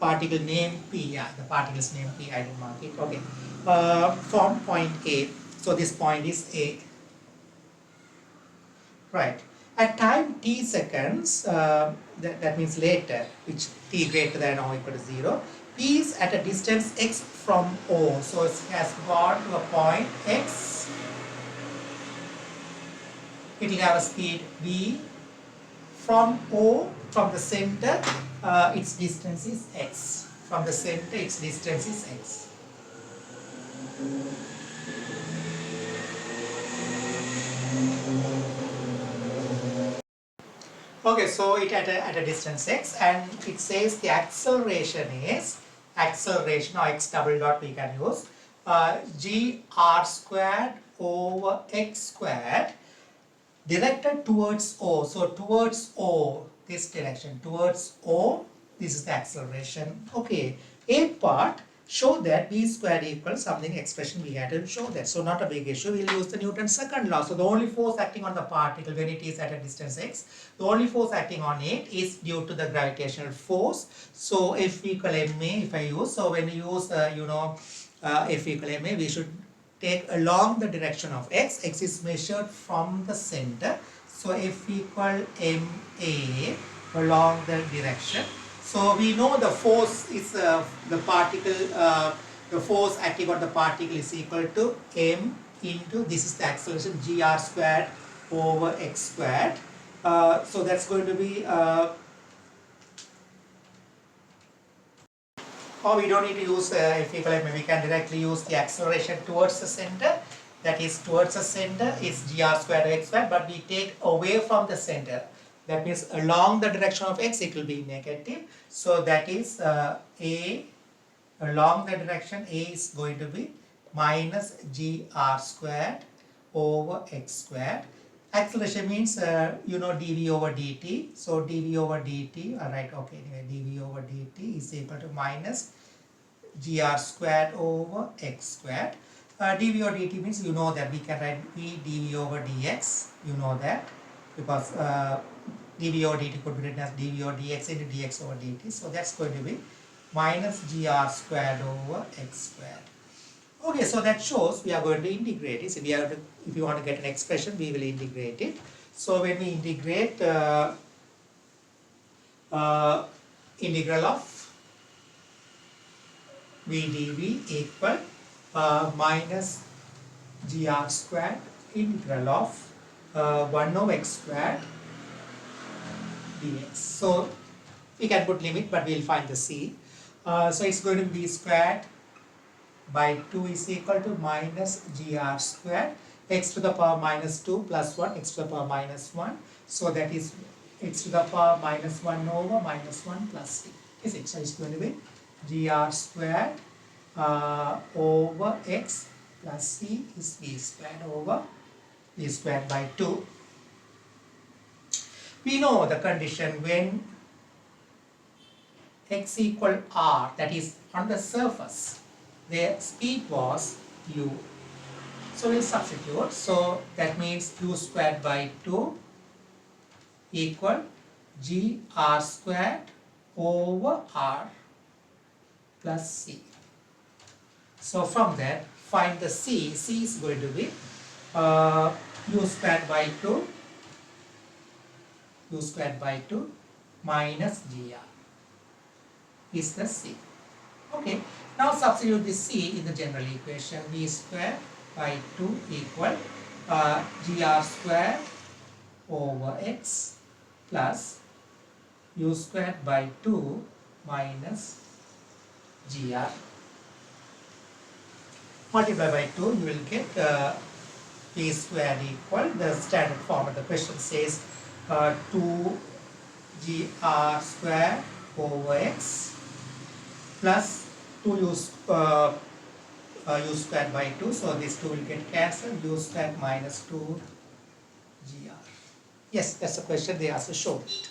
Particle name P, yeah, the particle's name P, I didn't mark it. Okay. From point A. So this point is A. Right. At time t seconds, that means later, which t greater than or equal to 0, P is at a distance x from O. So it has gone to a point x. It will have a speed v. From O, from the center, its distance is x. From the center, its distance is x. Okay, so it at a distance x, and it says the acceleration is, acceleration or x double dot we can use, g r squared over x squared directed towards O. So towards O, this direction, towards O, this is the acceleration. Okay, A part, show that v squared equals something expression we had to show that. So not a big issue, we'll use the Newton's second law. So the only force acting on the particle when it is at a distance x, the only force acting on it is due to the gravitational force. So F equal ma if I use, so when you use F equal ma, we should take along the direction of x. X is measured from the center. So F equal ma along the direction. So we know the force is the particle, the force acting on the particle is equal to m into, this is the acceleration, gr squared over x squared. So that's going to be, or we don't need to use F equal ma, we can directly use the acceleration towards the center. That is towards the center is gr squared x squared, but we take away from the center. That means along the direction of x it will be negative. So that is a, along the direction a is going to be minus gr squared over x squared. Acceleration means dv over dt. So dv over dt, alright, okay, anyway, dv over dt is equal to minus gr squared over x squared. dv over dt means you know that we can write v dv over dx, you know that, because dv over dt could be written as dv over dx into dx over dt. So that's going to be minus gr squared over x squared. Okay, so that shows we are going to integrate it. So we have to, if you want to get an expression, we will integrate it. So when we integrate integral of v dv equal minus gr squared integral of 1 over x squared dx. So we can put limit, but we'll find the c. So it's going to be squared by 2 is equal to minus gr squared, x to the power minus 2 plus 1, x to the power minus 1. So that is x to the power minus 1 over minus 1 plus c. Is it? So it's going to be gr squared over x plus c is v squared over v squared by 2. We know the condition when x equal r, that is on the surface, the speed was u. So we'll substitute. So that means u squared by 2 equal gr squared over r plus c. So from that, find the c. C is going to be u squared by 2 minus gr is the c. Okay, now substitute this c in the general equation. V squared by 2 equal gr squared over x plus u squared by 2 minus gr. Multiply by 2, you will get v squared equal, the standard form of the question says 2 gr squared over x plus 2 u squared by 2, so this 2 will get cancelled, u squared minus 2 gr. Yes, that's the question they also showed it.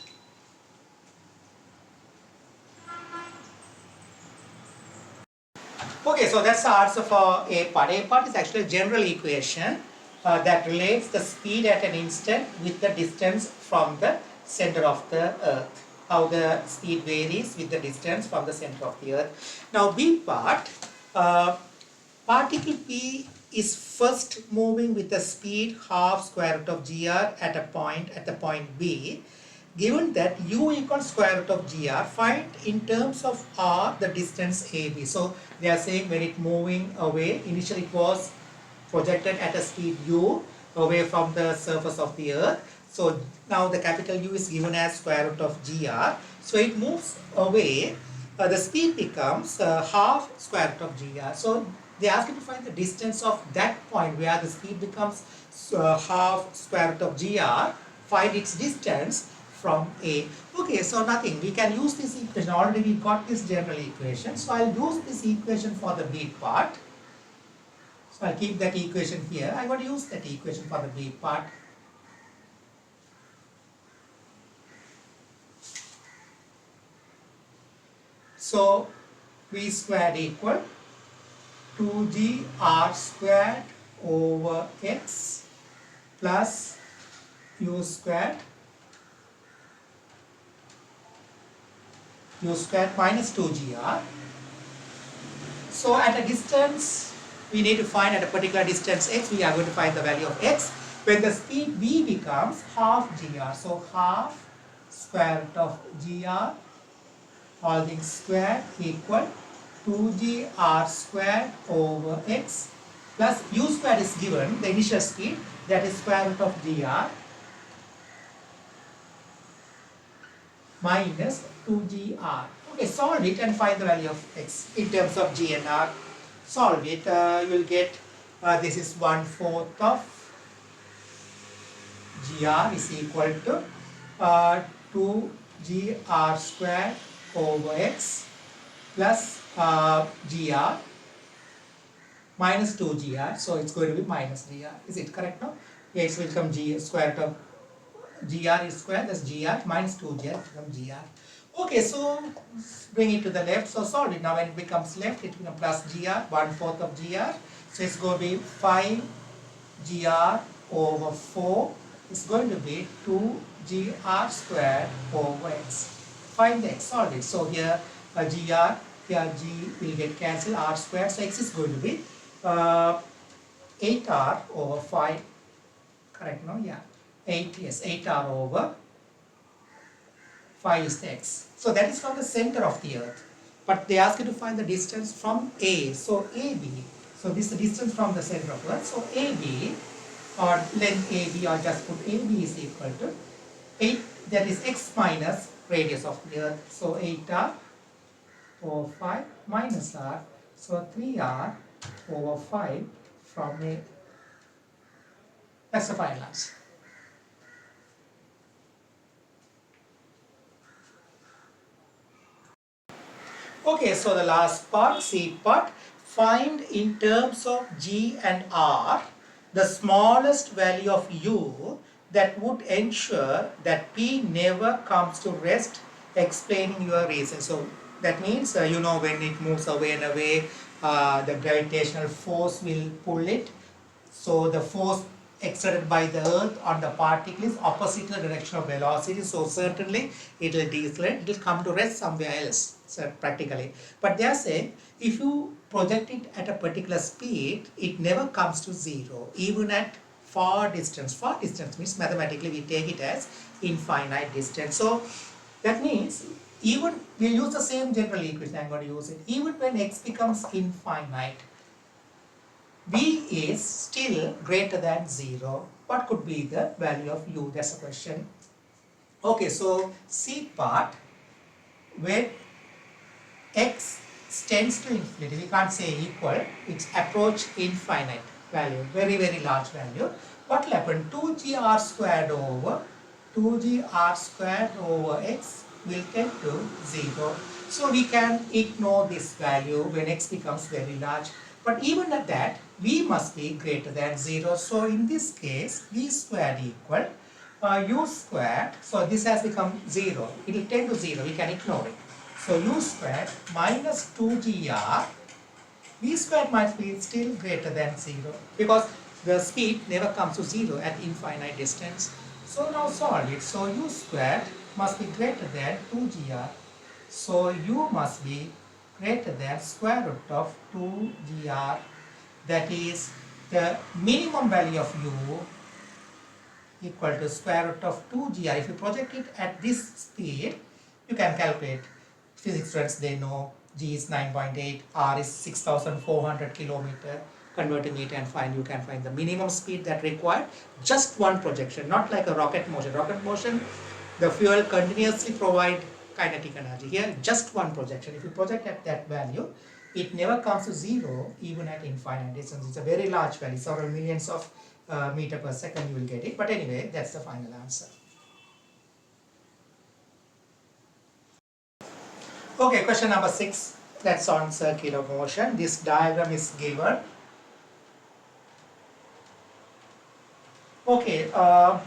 Okay, so that's the answer for A part. A part is actually a general equation that relates the speed at an instant with the distance from the center of the earth. How the speed varies with the distance from the center of the earth. Now B part, particle P is first moving with the speed half square root of gr at the point B. Given that u equals square root of gr, find in terms of r the distance AB. So they are saying when it moving away, initially it was projected at a speed u away from the surface of the earth. So now the capital U is given as square root of gr. So it moves away, the speed becomes half square root of gr. So they ask you to find the distance of that point where the speed becomes half square root of gr. Find its distance from A. Okay, so nothing. We can use this equation. Already we got this general equation. So I'll use this equation for the B part. So I'll keep that equation here. I'm going to use that equation for the B part. So V squared equal 2g r squared over x plus u squared minus 2gr. So at a distance, we need to find at a particular distance x, we are going to find the value of x when the speed v becomes half gr. So half square root of gr all things squared equal 2gr squared over x plus u squared is given, the initial speed, that is square root of gr minus 2gr. Okay, solve it and find the value of x in terms of g and r. Solve it, you will get this is 1/4 of gr is equal to 2gr squared over x plus gr minus 2gr. So it's going to be minus gr. Is it correct now? X will become g square root of gr is square, that's gr minus 2gr from gr. Okay, so bring it to the left. So solve it. Now when it becomes left, it becomes plus gr, 1/4 of gr. So it's going to be 5gr over 4. It's going to be 2gr squared over x. Find the x, solve it. So here gr, here g will get cancelled, r squared. So x is going to be 8r over 5. Correct, no? Yeah. 8, yes, 8r over 5 is the x. So that is from the center of the earth. But they ask you to find the distance from A. So AB. So this is the distance from the center of earth. So AB or length AB, or just put AB is equal to 8 that is x minus radius of the earth. So 8r over 5 minus r, so 3r over 5 from a, that's the final answer. Okay, so the last part, C part, find in terms of G and R the smallest value of U that would ensure that P never comes to rest, explaining your reason. So that means, you know, when it moves away and away, the gravitational force will pull it. So the force exerted by the earth on the particle is opposite to the direction of velocity. So certainly it will decelerate, it will come to rest somewhere else, so practically. But they are saying if you project it at a particular speed, it never comes to zero, even at far distance. Far distance means mathematically we take it as infinite distance. So that means even we use the same general equation. I'm going to use it. Even when x becomes infinite, v is still greater than 0. What could be the value of u? That's the question. Okay, so C part, when x tends to infinity, we can't say equal, it's approach infinite value, very, very large value. What will happen? 2gr squared over 2gr squared over x will tend to 0. So we can ignore this value when x becomes very large. But even at that, v must be greater than 0. So in this case, v squared equal u squared. So this has become 0. It will tend to 0. We can ignore it. So u squared minus 2gr, v squared must be still greater than 0 because the speed never comes to 0 at infinite distance. So now solve it. So u squared must be greater than 2gr. So u must be greater than square root of 2gr. That is the minimum value of u equal to square root of 2gr. If you project it at this speed, you can calculate. Physics students, they know g is 9.8, r is 6,400 kilometer. Convert to meter and find, you can find the minimum speed that required. Just one projection, not like a rocket motion. Rocket motion, the fuel continuously provide kinetic energy. Here, just one projection. If you project at that value, it never comes to 0 even at infinite distance. It's a very large value, several millions of meter per second you will get it. But anyway, that's the final answer. Okay, question number 6. That's on circular motion. This diagram is given. Okay, a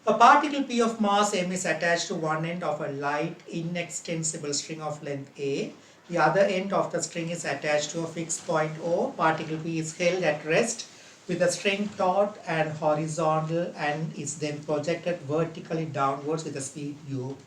particle P of mass m is attached to one end of a light inextensible string of length a. The other end of the string is attached to a fixed point O. Particle P is held at rest with the string taut and horizontal and is then projected vertically downwards with a speed u.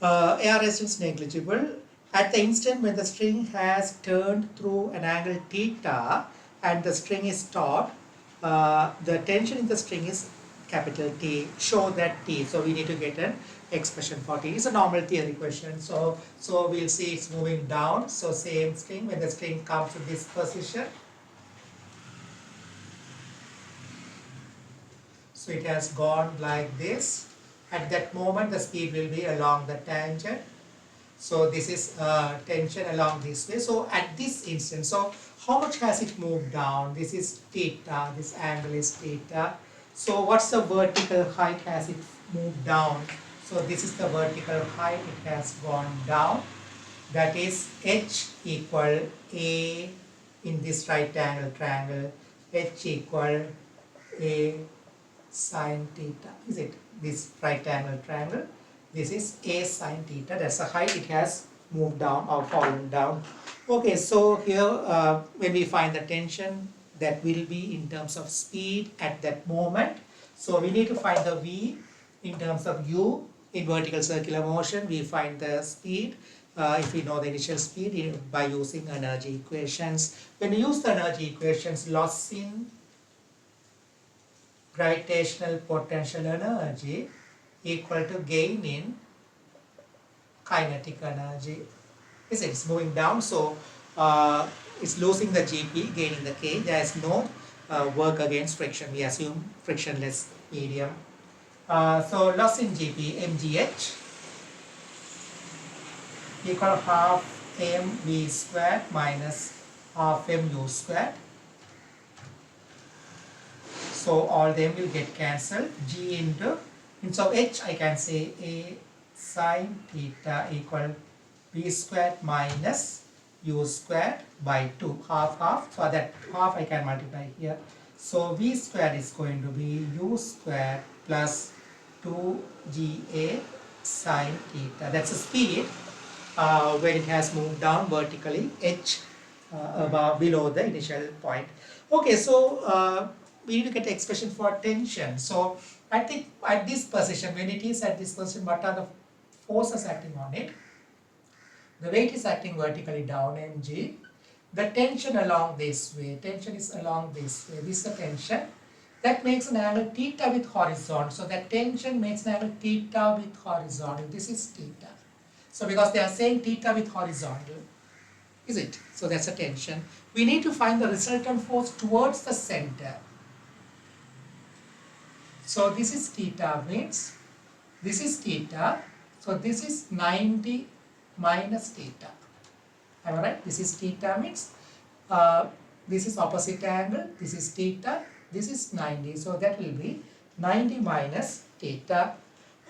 Air resistance negligible. At the instant when the string has turned through an angle theta and the string is taut, the tension in the string is capital T. Show that T. So we need to get an expression for T. It's a normal theory question. So we'll see it's moving down. So same string, when the string comes to this position, so it has gone like this. At that moment, the speed will be along the tangent. So this is tension along this way. So at this instant, so how much has it moved down? This is theta, this angle is theta. So what's the vertical height has it moved down? So this is the vertical height, it has gone down. That is h equal a in this right angle triangle, h equal a sine theta, is it? This right angle triangle, this is a sine theta, that's the height it has moved down or fallen down. Okay, so here when we find the tension, that will be in terms of speed at that moment. So we need to find the v in terms of u. In vertical circular motion, we find the speed if we know the initial speed by using energy equations. When we use the energy equations, loss in gravitational potential energy equal to gain in kinetic energy. It's moving down, so it's losing the GP, gaining the K. There is no work against friction. We assume frictionless medium. So loss in GP, mgh equal half mv squared minus half mu squared. So all them will get cancelled. G into, instead of h, I can say a sine theta equal b squared minus u squared by 2, half half. So that half I can multiply here. So v squared is going to be u squared plus 2ga sine theta. That's the speed when it has moved down vertically, h above below the initial point. Okay, so we need to get the expression for tension. So I think at this position, when it is at this position, what are the forces acting on it? The weight is acting vertically down, mg. The tension along this way, tension is along this way, this is the tension. That makes an angle theta with horizontal. So that tension makes an angle theta with horizontal. This is theta. So because they are saying theta with horizontal, is it? So that's a tension. We need to find the resultant force towards the center. So this is theta means, this is theta. So this is 90 minus theta. Am I right? This is theta means, this is opposite angle, this is theta, this is 90. So that will be 90 minus theta.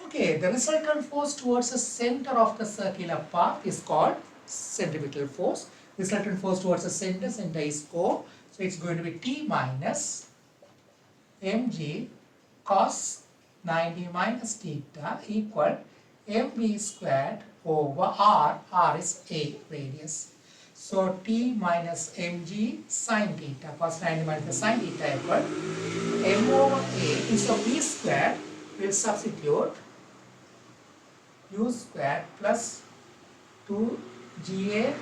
Okay, the resultant force towards the center of the circular path is called centripetal force. Resultant force towards the center is O. So it's going to be T minus mg cos 90 minus theta equal mv squared over r. R is a radius. So T minus mg sine theta, cos 90 minus sine theta equal m over a. Instead of v squared, we'll substitute u squared plus 2ga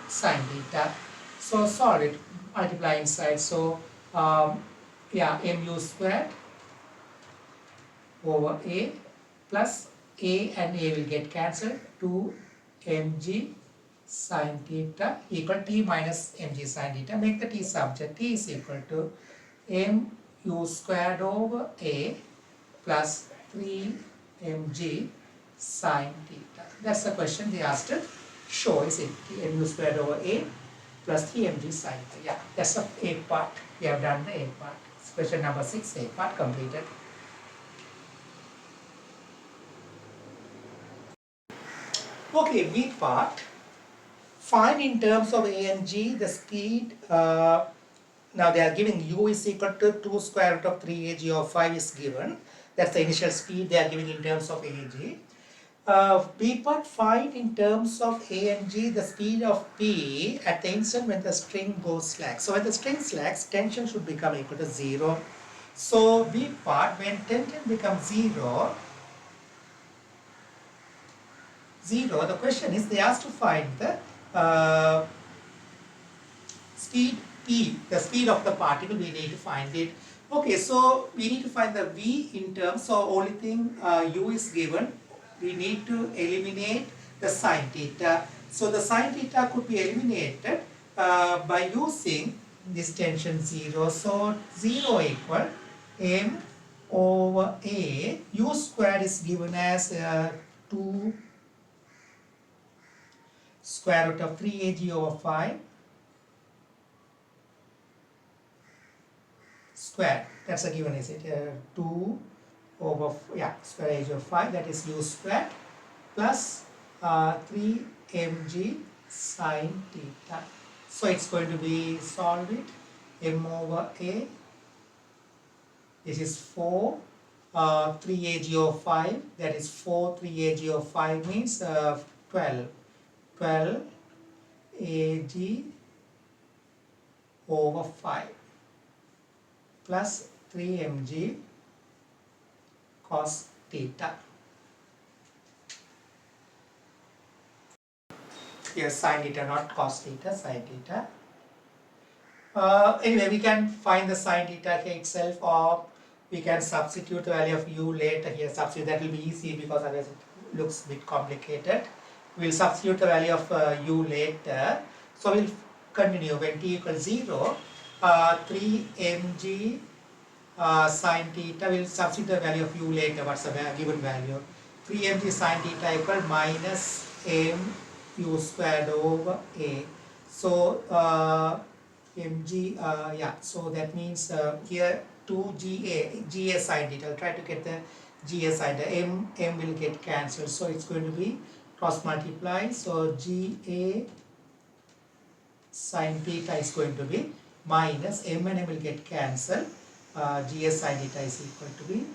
sine theta. So solve it, multiply inside. So yeah, mu squared over a plus a and a will get cancelled. 2 mg sine theta equal t minus mg sine theta. Make the t subject. T is equal to mu squared over a plus 3 mg sine theta. That's the question they asked to show, is it? Mu squared over a plus 3 mg sine theta. Yeah, that's the A part. We have done the A part. Question number 6, A part completed. Okay, B part. Find in terms of A and G the speed. Now they are giving u is equal to 2 square root of 3ag of 5 is given. That's the initial speed they are giving in terms of A and G. B part, find in terms of A and G the speed of P at the instant when the string goes slack. So when the string slacks, tension should become equal to 0. So B part, when tension becomes 0, the question is they asked to find the speed P, the speed of the particle. We need to find it. Okay, so we need to find the V in terms, so only thing U is given. We need to eliminate the sine theta. So the sine theta could be eliminated by using this tension 0. So 0 equal m over a. U squared is given as 2 square root of 3ag over 5 square. That's a given, is it? 2 over, yeah, square age of 5, that is u squared plus 3 mg sine theta. So it's going to be, solve it, m over a, this is 4, 3ag of 5, that is 4, 3ag of 5 means 12 ag over 5 plus 3 mg cos theta. Here sine theta, not cos theta, sine theta. Anyway, we can find the sine theta here itself, or we can substitute the value of u later here. Substitute, that will be easy because otherwise it looks a bit complicated. We'll substitute the value of u later. So we'll continue when t equals 0. 3 mg sine theta, we'll substitute the value of u later, what's the given value. 3mg sine theta equal minus m u squared over a. So mg, yeah, so that means here 2 ga sine theta. I'll try to get the ga sine theta. M will get cancelled, so it's going to be cross multiply. So ga sine theta is going to be minus m and m will get cancelled. Ga sine theta is equal to be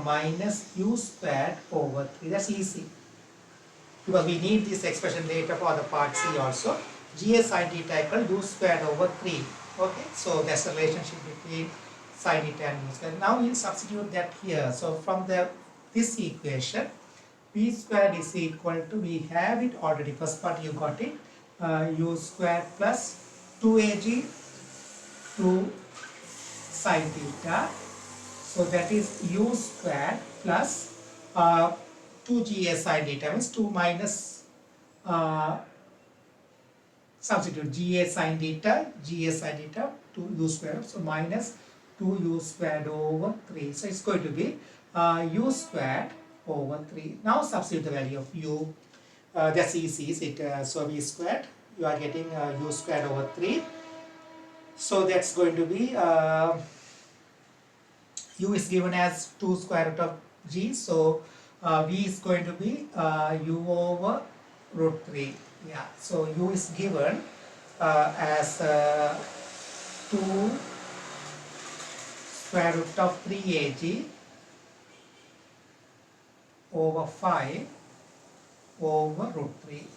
minus u squared over 3. That's easy, because we need this expression later for the part C also. Ga sine theta equal u squared over 3. Okay, so that's the relationship between sine theta and u squared. Now we'll substitute that here. So from this equation, p squared is equal to, we have it already, first part you got it, u squared plus 2ag 2 sine theta. So that is u squared plus 2ga sine theta, means 2 minus substitute ga sine theta, 2 u squared, so minus 2 u squared over 3. So it's going to be u squared over 3. Now substitute the value of u. That's easy, is it? So v squared, you are getting u squared over 3. So that's going to be u is given as 2 square root of g. So v is going to be u over root 3. Yeah, so u is given as 2 square root of 3ag over 5 over root 3.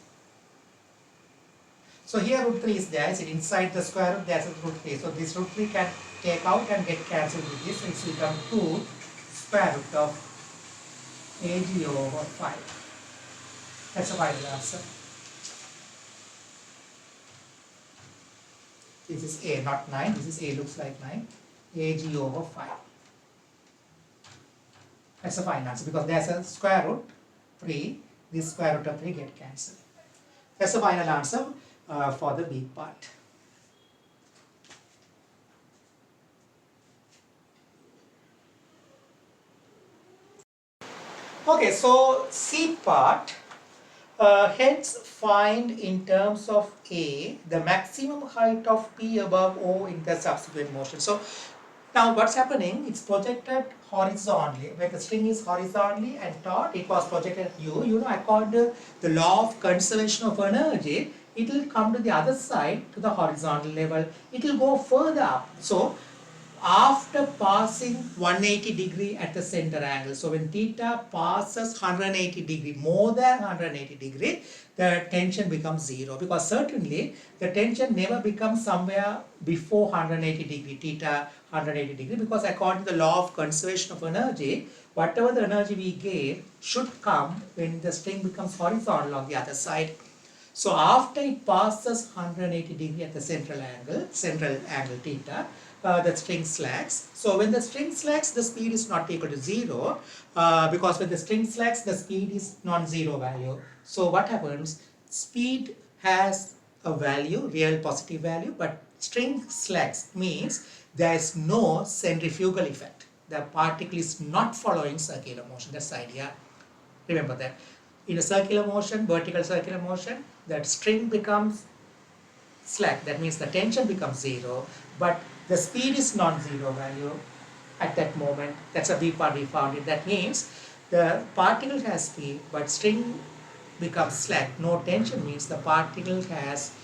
So here root 3 is there, is it inside the square root, there's root 3. So this root 3 can take out and get cancelled with this. So it's become 2 square root of ag over 5. That's the final answer. This is a, not 9. This is a, looks like 9. ag over 5. That's the final answer, because there's a square root 3. This square root of 3 get cancelled. That's the final answer for the B part. Okay, so C part, hence find in terms of A the maximum height of P above O in the subsequent motion. So now what's happening, it's projected horizontally. When the string is horizontally and taut, it was projected at U. You know, according to the law of conservation of energy, it will come to the other side, to the horizontal level. It will go further up. So after passing 180 degree at the center angle, so when theta passes 180 degree, more than 180 degree, the tension becomes 0, because certainly the tension never becomes somewhere before 180 degree, theta 180 degree, because according to the law of conservation of energy, whatever the energy we gain should come when the string becomes horizontal on the other side. So after it passes 180 degree at the central angle theta, the string slacks. So when the string slacks, the speed is not equal to 0, because when the string slacks, the speed is non-zero value. So what happens? Speed has a value, real positive value, but string slacks means there is no centrifugal effect. The particle is not following circular motion. That's the idea. Remember that. In a circular motion, vertical circular motion, that string becomes slack. That means the tension becomes 0, but the speed is non-zero value at that moment. That's a B part we found it. That means the particle has speed, but string becomes slack. No tension means the particle has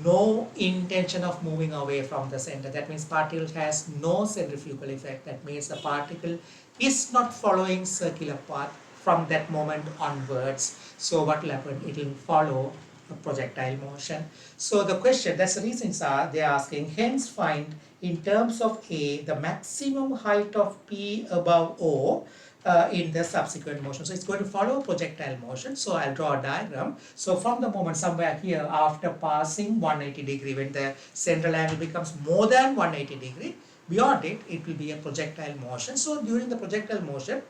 no intention of moving away from the center. That means particle has no centrifugal effect. That means the particle is not following circular path from that moment onwards. So what will happen? It will follow a projectile motion. So the question, that's the reasons they are asking, hence find in terms of A the maximum height of P above O in the subsequent motion. So it's going to follow projectile motion. So I'll draw a diagram. So from the moment somewhere here, after passing 180 degree, when the central angle becomes more than 180 degree, beyond it, it will be a projectile motion. So during the projectile motion,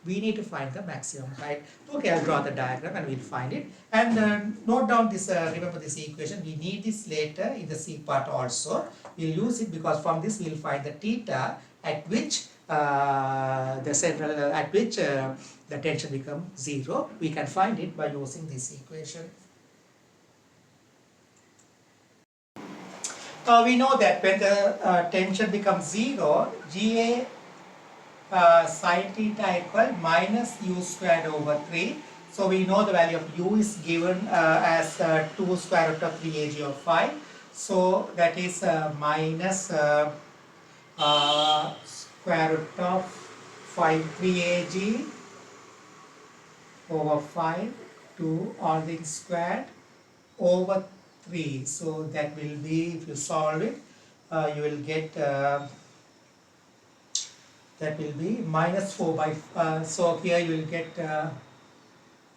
we need to find the maximum height. Okay, I'll draw the diagram and we'll find it. And note down this, remember this equation. We need this later in the C part also. We'll use it because from this we'll find the theta at which the central at which the tension becomes 0. We can find it by using this equation. We know that when the tension becomes 0, Ga sine theta equal minus u squared over 3. So we know the value of u is given as 2 square root of 3 ag of 5. So that is minus square root of 3 ag over 5 to all things squared over 3. So that will be, if you solve it, you will get that will be minus 4 by so here you will get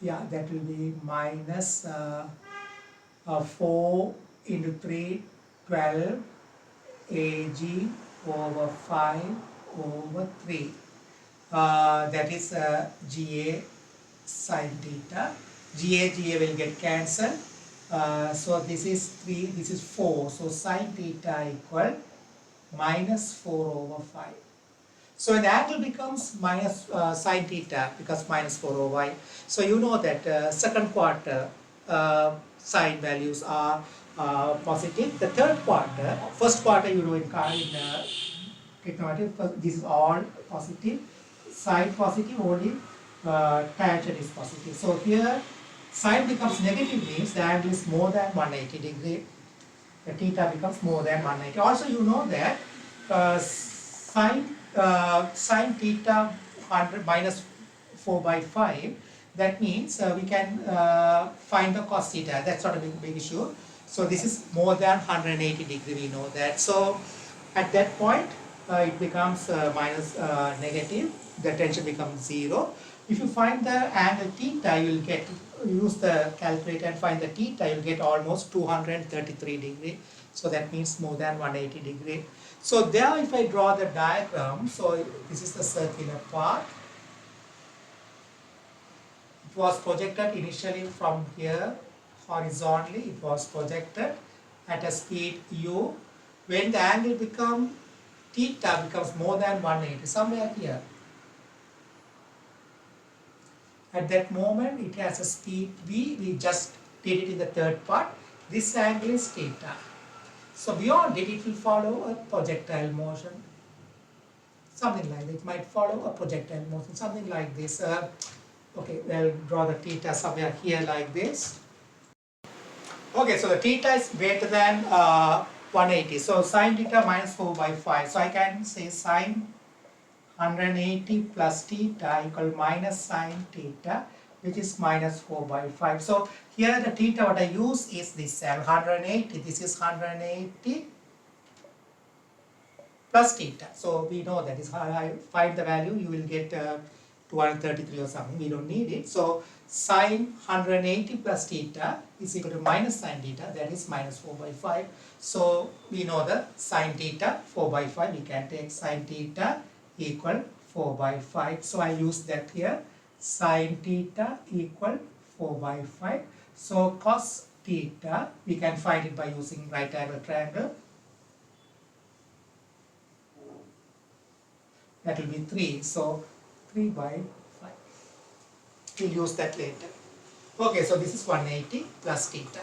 yeah, that will be minus 4 into 3 12 ag over 5 over 3 that is Ga sine theta. Ga will get cancelled. So this is 3, this is 4. So sine theta equal minus 4 over 5. So the angle becomes minus sine theta because minus 4 over 5. So you know that second quarter sine values are positive. The third quarter, first quarter you know in trigonometry, this is all positive. Sine positive, only tangent is positive. So here sine becomes negative means the angle is more than 180 degree. The theta becomes more than 180. Also you know that sine theta 100 minus 4 by 5, that means we can find the cos theta. That's not a big issue. So this is more than 180 degree, we know that. So at that point it becomes minus negative, the tension becomes 0. If you find the angle theta, you will get, use the calculator and find the theta, you will get almost 233 degree. So that means more than 180 degree. So there if I draw the diagram, so this is the circular part. It was projected initially from here horizontally, it was projected at a speed u. When the angle becomes, theta becomes more than 180, somewhere here. At that moment it has a speed v, we just did it in the third part. This angle is theta. So beyond it, it will follow a projectile motion. Something like that. It might follow a projectile motion, something like this. Okay, we'll draw the theta somewhere here like this. Okay, so the theta is greater than 180. So sine theta minus 4 by 5. So I can say sine 180 plus theta equal minus sine theta, which is minus 4 by 5. So here the theta what I use is this 180. This is 180 plus theta. So we know that is how I find the value. You will get 233 or something. We don't need it. So sine 180 plus theta is equal to minus sine theta. That is minus 4 by 5. So we know the sine theta 4 by 5. We can take sine theta equal 4 by 5. So I use that here. Sine theta equal 4 by 5. So cos theta, we can find it by using right angle triangle. That will be 3. So 3 by 5. We'll use that later. Okay, so this is 180 plus theta.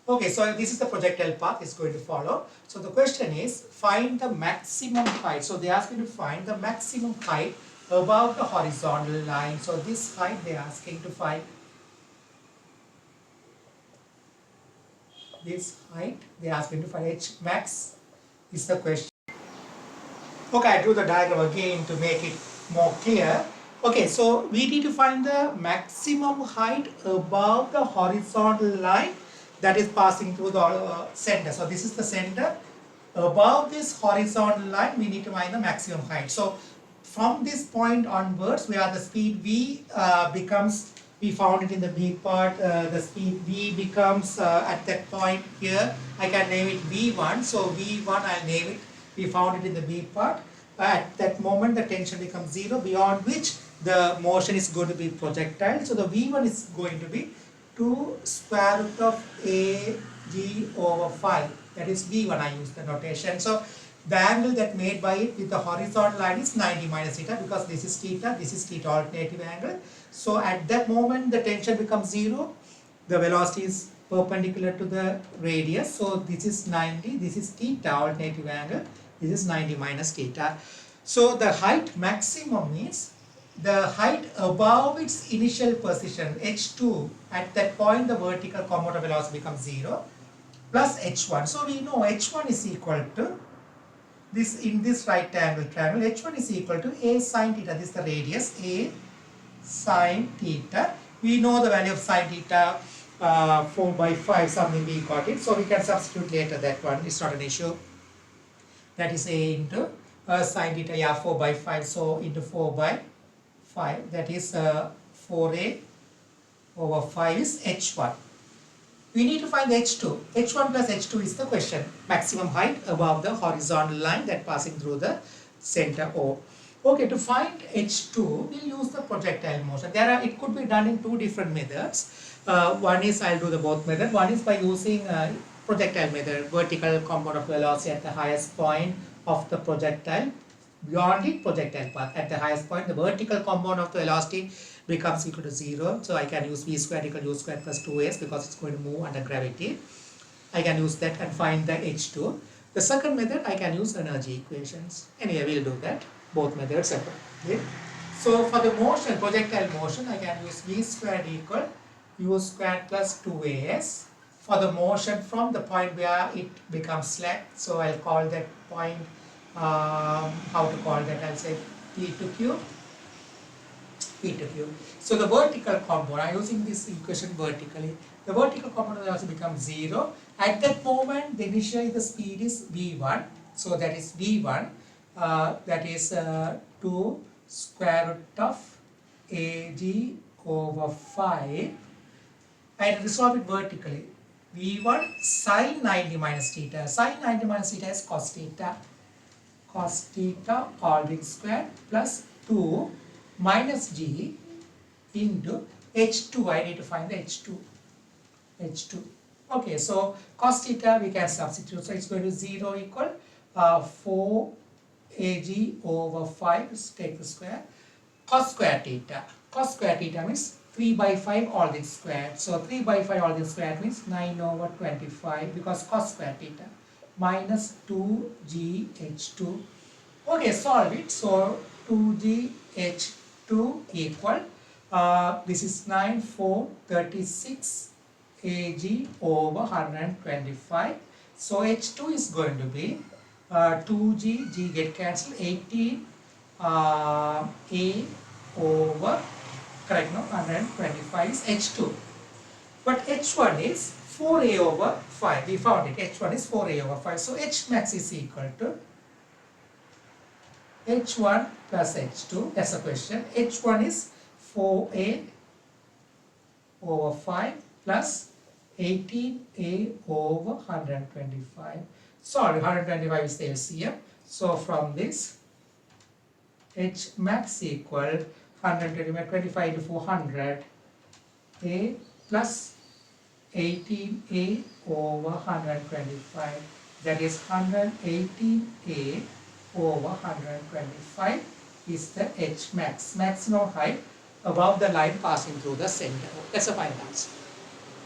Okay, so this is the projectile path is going to follow. So the question is, find the maximum height. So they ask you to find the maximum height above the horizontal line. So this height they are asking to find. This height they are asking to find. H max is the question. Okay, I drew the diagram again to make it more clear. Okay, so we need to find the maximum height above the horizontal line that is passing through the center. So this is the center. Above this horizontal line, we need to find the maximum height. So from this point onwards, where the speed v becomes, we found it in the B part, the speed v becomes at that point here, I can name it v1. So v1 I'll name it, we found it in the B part. At that moment, the tension becomes 0, beyond which the motion is going to be projectile. So the v1 is going to be 2 square root of ag over 5. That is V1, I use the notation. So the angle that made by it with the horizontal line is 90 minus theta, because this is theta alternative angle. So at that moment the tension becomes 0, the velocity is perpendicular to the radius, so this is 90, this is theta alternative angle, this is 90 minus theta. So the height maximum means the height above its initial position h2, at that point the vertical component of velocity becomes 0, plus h1. So we know h1 is equal to this, in this right angle triangle, h1 is equal to a sine theta. This is the radius, a sine theta. We know the value of sine theta, 4 by 5 something, we got it. So we can substitute later that one, it's not an issue. That is a into sine theta, yeah, 4 by 5. So into 4 by 5, that is 4a over 5 is h1. We need to find the h2. h1 plus h2 is the question. Maximum height above the horizontal line that passing through the center O. Okay, to find h2, we'll use the projectile motion. It could be done in two different methods. One is, I'll do the both method. One is by using projectile method, vertical component of velocity at the highest point of the projectile. Beyond it, projectile path. At the highest point, the vertical component of the velocity becomes equal to 0. So I can use v squared equal to u squared plus 2s, because it's going to move under gravity. I can use that and find the h2. The second method, I can use energy equations. Anyway, we'll do that. Both methods separately. So for the motion, projectile motion, I can use v squared equal u squared plus 2as. For the motion from the point where it becomes slack, so I'll call that point, how to call that, I'll say p to q. So the vertical component, I'm using this equation vertically, the vertical component also becomes 0. At that moment, initially the speed is v1, so that is v1, that is 2 square root of ag over 5. I resolve it vertically. v1 sine 90 minus theta. Sine 90 minus theta is cos theta. Cos theta all big square plus 2 minus g into h2. I need to find the h2. Okay, so cos theta we can substitute. So it's going to 0 equal 4 ag over 5. Let's take the square. Cos square theta. Cos square theta means 3 by 5 all this squared. So 3 by 5 all this squared means 9 over 25, because cos square theta, minus 2gh2. Okay, solve it. So 2gh2 equal, this is 9, 4, 36 ag over 125. So h2 is going to be 2g, g get cancelled, 18 a over, correct, no, 125 is h2. But h1 is 4a over 5. We found it. h1 is 4a over 5. So h max is equal to h1 plus h2. That's the question. h1 is 4a over 5 plus 18a over 125. Sorry, 125 is the LCM. So from this, h max equal 125 to 400 a plus 18a over 125. That is 118a over 125 is the h max, maximum height above the line passing through the center. That's the final answer.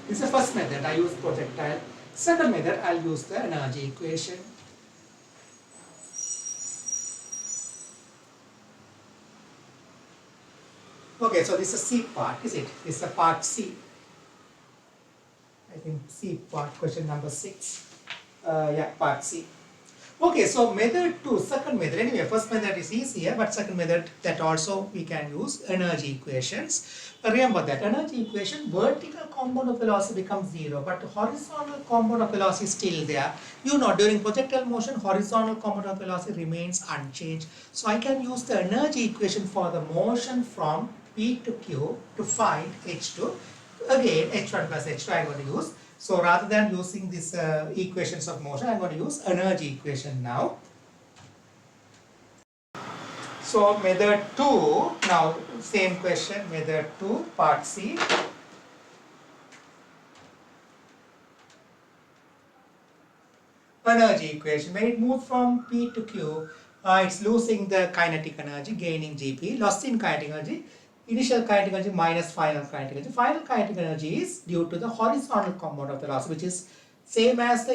This is the first method. I use projectile. Second method, I'll use the energy equation. Okay, so this is C part, is it? This is the part C. I think C part, question number 6. Yeah, part C. Okay, so method 2, second method. Anyway, first method is easier, but second method that also we can use energy equations. Remember that energy equation, vertical component of velocity becomes 0, but horizontal component of velocity is still there. You know, during projectile motion, horizontal component of velocity remains unchanged. So I can use the energy equation for the motion from P to Q to find H2. Again, H1 plus H2 I am going to use. So rather than using these equations of motion, I am going to use energy equation now. So method 2, now same question, method 2, part C. energy equation. When it moves from P to Q, it's losing the kinetic energy, gaining Gp, loss in kinetic energy, initial kinetic energy minus final kinetic energy. Final kinetic energy is due to the horizontal component of the velocity, which is same as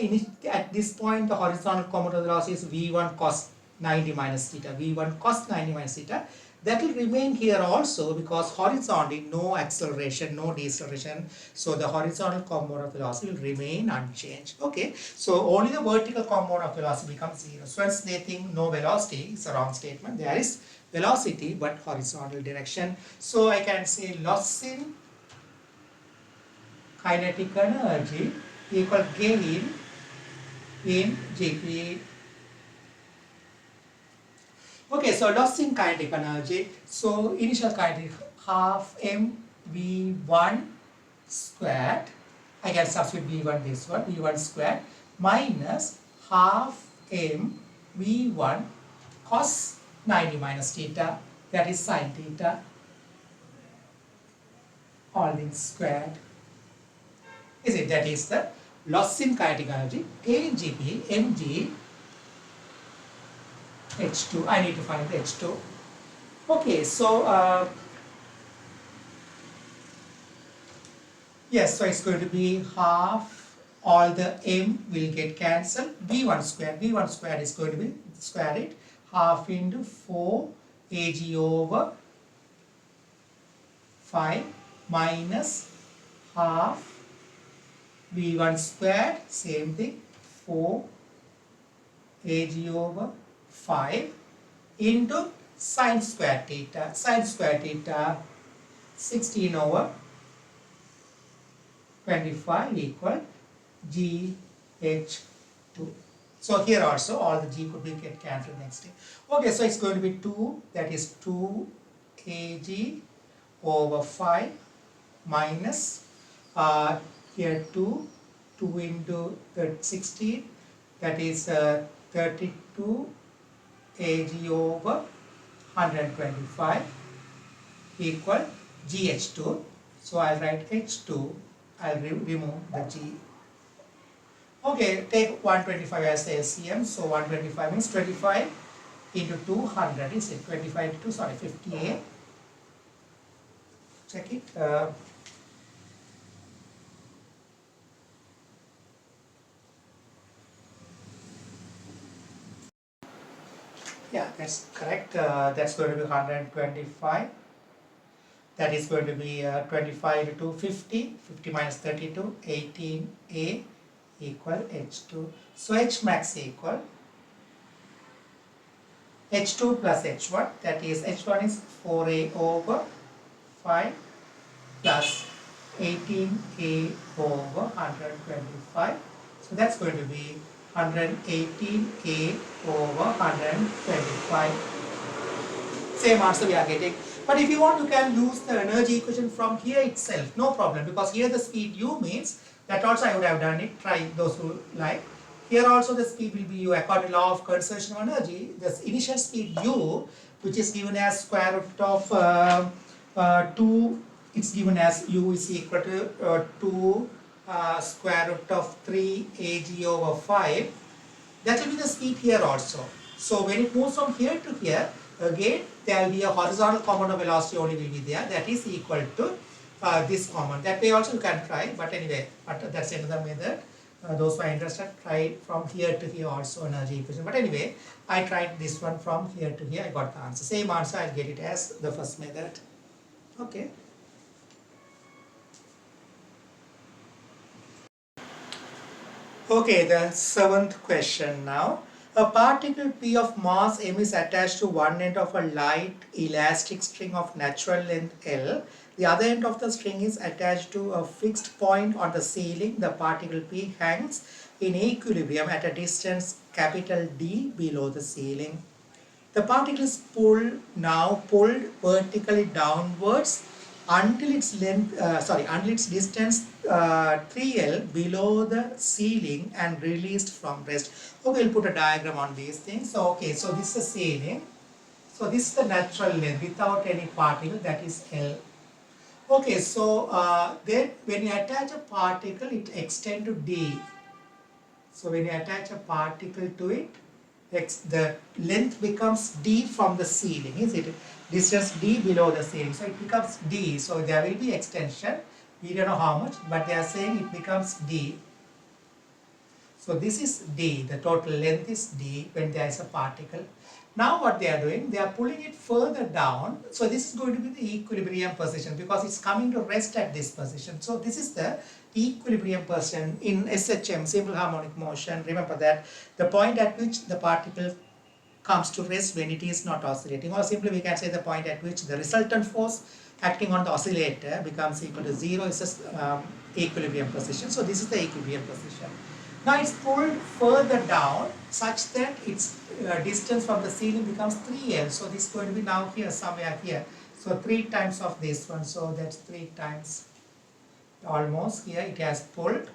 at this point the horizontal component of the velocity is v1 cos 90 minus theta, v1 cos 90 minus theta. That will remain here also because horizontally no acceleration, no deceleration. So the horizontal component of velocity will remain unchanged. Okay, so only the vertical component of velocity becomes zero. So once they think no velocity, it's a wrong statement. There is velocity but horizontal direction. So I can say loss in kinetic energy equal gain in Gp. Okay, so loss in kinetic energy. So initial kinetic half mv1 squared. I can substitute v1 this one, v1 squared minus half mv1 cos 90 minus theta, that is sin theta, all things squared. Is it? That is the loss in kinetic energy. Gain Gp mg H2. I need to find the H2. Okay, so yes, so it's going to be half, all the m will get cancelled. v1 square is going to be square it, half into 4 ag over 5 minus half v1 squared, same thing, 4 ag over 5 into sine square theta. Sine square theta 16 over 25 equal GH2. So here also all the G could be get cancelled next day. Okay, so it's going to be 2, that is 2 Ag over 5 minus here 2 into 16, that is 32 Ag over 125 equal GH2. So I'll write H2, I'll remove the G. Okay, take 125 as the LCM. So 125 means 25 into 200, is it? 25 into 58. Check it. Yeah, that's correct. That's going to be 125. That is going to be 25 to 50. 50 minus 32, 18A equal H2. So H max equal H2 plus H1. That is H1 is 4A over 5 plus 18A over 125. So that's going to be 118A over 125. Same answer we are getting. But if you want, you can use the energy equation from here itself, no problem, because here the speed u means, that also I would have done it, try those who like. Here also the speed will be u according to law of conservation of energy. The initial speed u, which is given as square root of 2, it's given as u is equal to 2 square root of 3 ag over 5. That will be the speed here also. So when it moves from here to here, again there will be a horizontal component of velocity only will be there, that is equal to this component. That way also you can try, but anyway, that's another method. Those who are interested, try from here to here also energy equation. But anyway, I tried this one from here to here, I got the answer. Same answer, I'll get it as the first method. Okay. Okay, the seventh question now. A particle P of mass m is attached to one end of a light elastic string of natural length L. The other end of the string is attached to a fixed point on the ceiling. The particle P hangs in equilibrium at a distance capital D below the ceiling. The particle is pulled vertically downwards until its distance 3L below the ceiling and released from rest. Okay, we'll put a diagram on these things. So okay, so this is the ceiling. So this is the natural length without any particle, that is L. Okay, so then when you attach a particle, it extends to D. So when you attach a particle to it, the length becomes d from the ceiling, is it? Distance d below the ceiling. So it becomes d. So there will be extension. We don't know how much, but they are saying it becomes d. So this is d. The total length is d when there is a particle. Now what they are doing, they are pulling it further down. So this is going to be the equilibrium position because it's coming to rest at this position. So this is the equilibrium position in SHM, simple harmonic motion. Remember that the point at which the particle comes to rest when it is not oscillating, or simply we can say the point at which the resultant force acting on the oscillator becomes equal to 0 is a equilibrium position. So this is the equilibrium position. Now it's pulled further down such that its distance from the ceiling becomes 3L. So this is going to be now here, somewhere here. So 3 times of this one. So that's 3 times almost here it has pulled.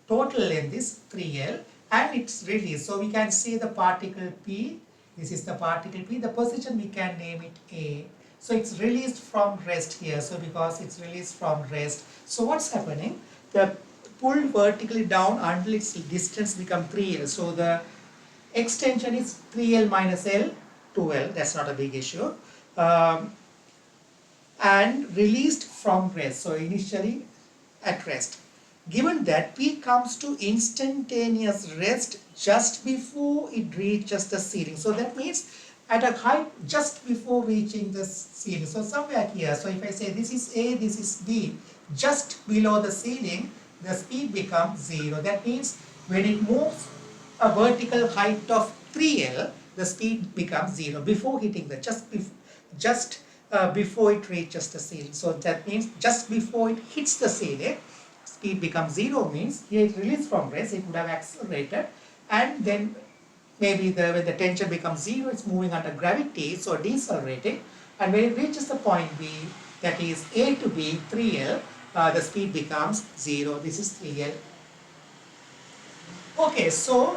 Total length is 3L and it's released. So we can see the particle P. This is the particle P. The position we can name it A. So it's released from rest here. So because it's released from rest. So what's happening? The pulled vertically down until its distance becomes 3L. So the extension is 3L minus L, 2L. That's not a big issue. And released from rest. So initially at rest. Given that P comes to instantaneous rest just before it reaches the ceiling. So that means at a height just before reaching the ceiling. So somewhere here. So if I say this is A, this is B, just below the ceiling, the speed becomes 0. That means when it moves a vertical height of 3L, the speed becomes 0 before hitting the before it reaches the ceiling. So that means just before it hits the ceiling, speed becomes 0 means here it released from rest, it would have accelerated, and then maybe when the tension becomes 0, it's moving under gravity, so decelerating, and when it reaches the point B, that is A to B, 3L, the speed becomes 0. This is 3L. Okay, so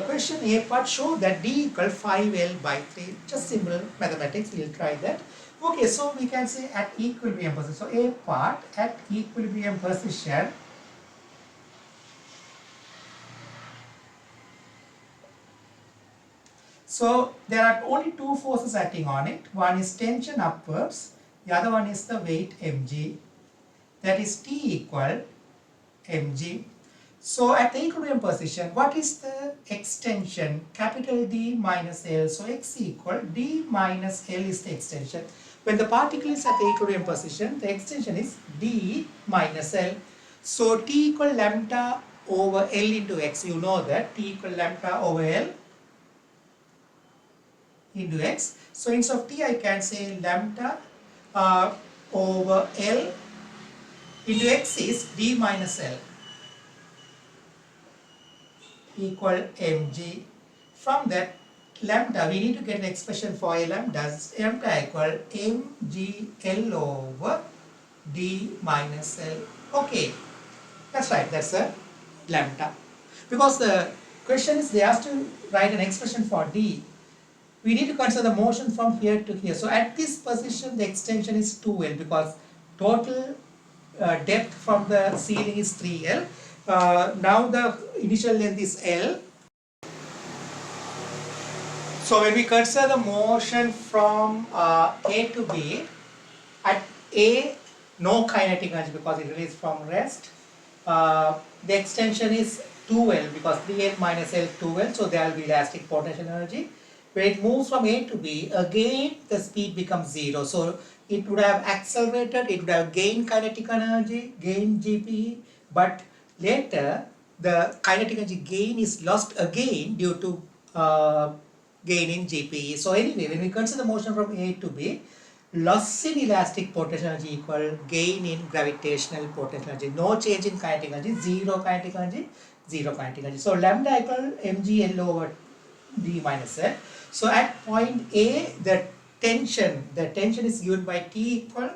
question A part show that D equal 5L by 3. Just simple mathematics, we'll try that. Okay, so we can say at equilibrium position. So A part at equilibrium position. So there are only 2 forces acting on it. One is tension upwards, the other one is the weight mg. That is T equal mg. So at the equilibrium position, what is the extension? Capital D minus L. So x equal D minus L is the extension. When the particle is at the equilibrium position, the extension is D minus L. So T equal lambda over L into x. You know that T equal lambda over L into x. So instead of T, I can say lambda over L into x is D minus L equal mg. From that lambda, we need to get an expression for a lambda. Lambda equal mgl over d minus l. Okay, that's right, that's a lambda. Because the question is they asked to write an expression for d. We need to consider the motion from here to here. So at this position, the extension is 2L because total depth from the ceiling is 3L. Now the initial length is L. So when we consider the motion from A to B, at A, no kinetic energy because it released from rest. The extension is 2L because 3L minus L 2L, so there will be elastic potential energy. When it moves from A to B, again the speed becomes 0. So it would have accelerated, it would have gained kinetic energy, gained GPE, but later the kinetic energy gain is lost again due to gain in GPE. So anyway, when we consider the motion from A to B, loss in elastic potential energy equal gain in gravitational potential energy. No change in kinetic energy, 0 kinetic energy, 0 kinetic energy. So lambda equal mgl over d minus l. So at point A, the tension is given by T equal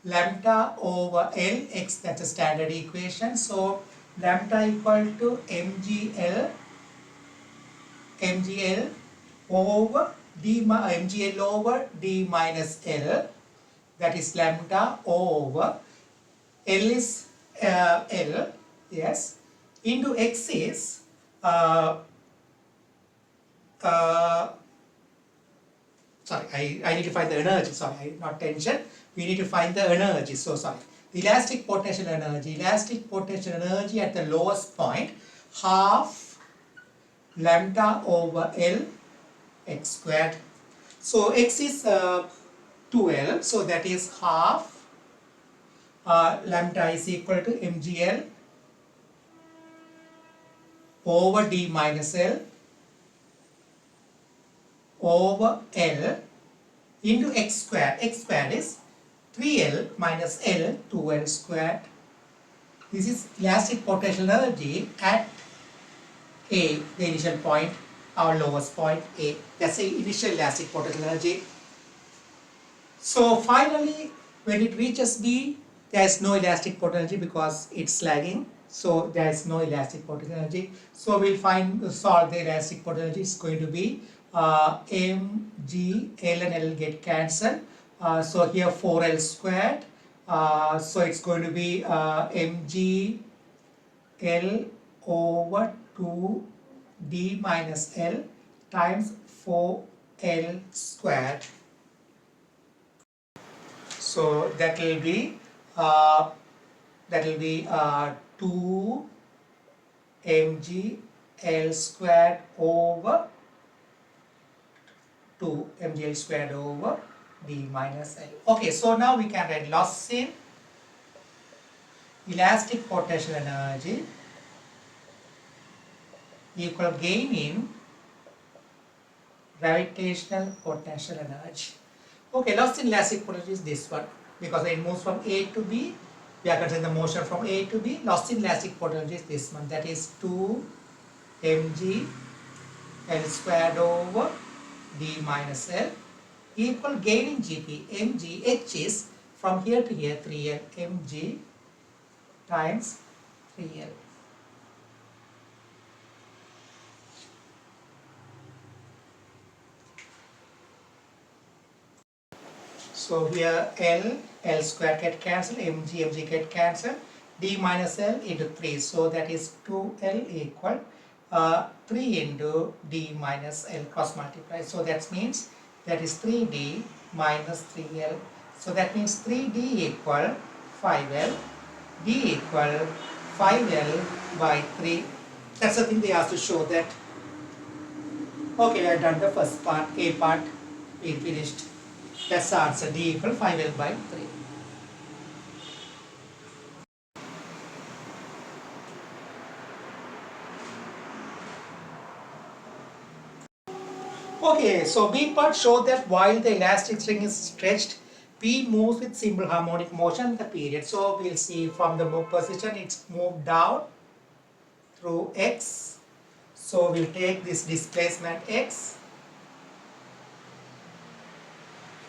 lambda over L x, that's a standard equation. So lambda equal to mgl over mgl over d minus L, that is lambda over L is L, yes, into x is uh, uh, sorry, I need to find the energy, sorry, not tension, we need to find the energy, so sorry. The elastic potential energy at the lowest point, half lambda over L x squared. So x is 2L, so that is half lambda is equal to mgl over d minus L over L into x squared. X squared is 3L minus L 2L squared. This is elastic potential energy at A, the initial point, our lowest point A. That's the initial elastic potential energy. So finally, when it reaches B, there is no elastic potential energy because it's lagging. So there is no elastic potential energy. So we'll solve the elastic potential energy. It's going to be mg, L and L get cancelled. So here 4L squared. So it's going to be mg L over 2d minus L times 4L squared. So that will be 2 mg L squared over 2 mg L squared over d minus L. Okay, so now we can write loss in elastic potential energy equal gain in gravitational potential energy. Okay, loss in elastic potential is this one because it moves from A to B. We are considering the motion from A to B. Loss in elastic potential is this one, that is 2 mg L squared over d minus L equal gain in GP. mg, H is from here to here 3L, mg times 3L. So here L square get cancelled, mg get cancelled, d minus L into 3. So that is 2L equal 3 into d minus L cross multiply. So that means that is 3d minus 3L. So that means 3d equal 5L, d equal 5L by 3. That's the thing they asked to show that. Okay, we have done the first part, A part, we finished. That's the answer, d equal 5L by 3. Okay, so B part showed that while the elastic string is stretched, P moves with simple harmonic motion in the period. So we'll see from the move position, it's moved down through X. So we'll take this displacement X.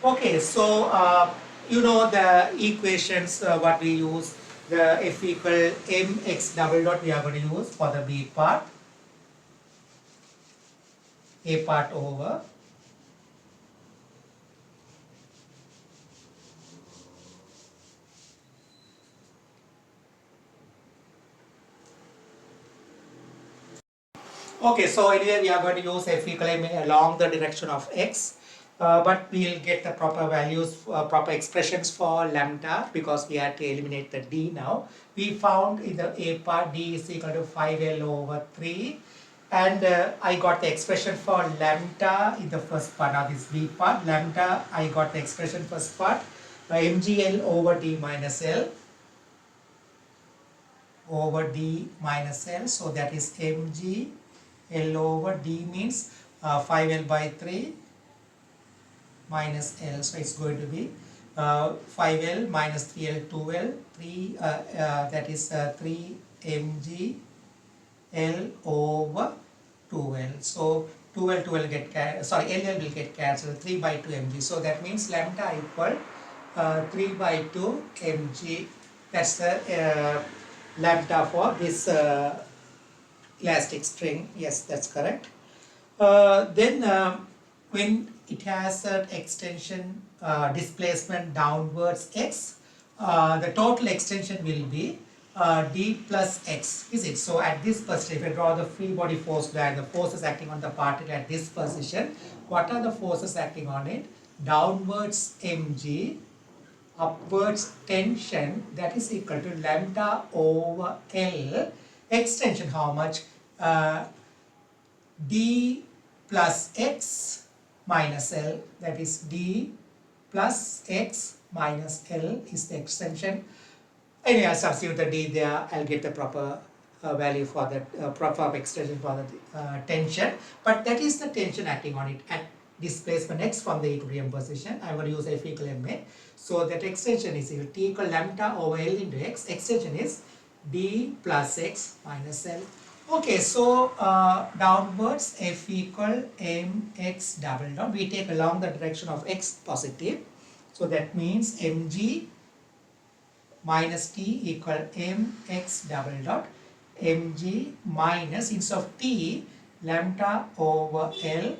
Okay, so you know the equations what we use, the F equal mx double dot we are going to use for the B part, A part over okay, so anyway we are going to use F equal m along the direction of X. But we'll get the proper values, proper expressions for lambda because we had to eliminate the d now. We found in the A part d is equal to 5L over 3 and I got the expression for lambda in the first part. Now this B part, lambda I got the expression first part by mgl over d minus L over d minus L. So that is mg L over d means 5L by 3 minus L, so it's going to be 5L minus 3L 2L 3 that is 3 mg L over 2L. So 2L get LL will get cancelled, 3 by 2 mg. So that means lambda equal 3 by 2 mg. That's the lambda for this elastic string. Yes, that's correct. Then when it has an extension displacement downwards x, the total extension will be d plus x, is it? So at this position, if I draw the free body force diagram, the forces acting on the particle at this position, what are the forces acting on it? Downwards mg, upwards tension, that is equal to lambda over L. Extension how much? D plus x minus L, that is d plus x minus L is the extension. Anyway, I'll substitute the d there, I'll get the proper value for the proper extension for the tension. But that is the tension acting on it at displacement x from the equilibrium position. I'm going to use F equal ma. So that extension is equal to T equal lambda over L into x. Extension is d plus x minus L. Okay, so downwards F equal mx double dot. We take along the direction of x positive. So that means mg minus t equal mx double dot. Mg minus, instead of t, lambda over L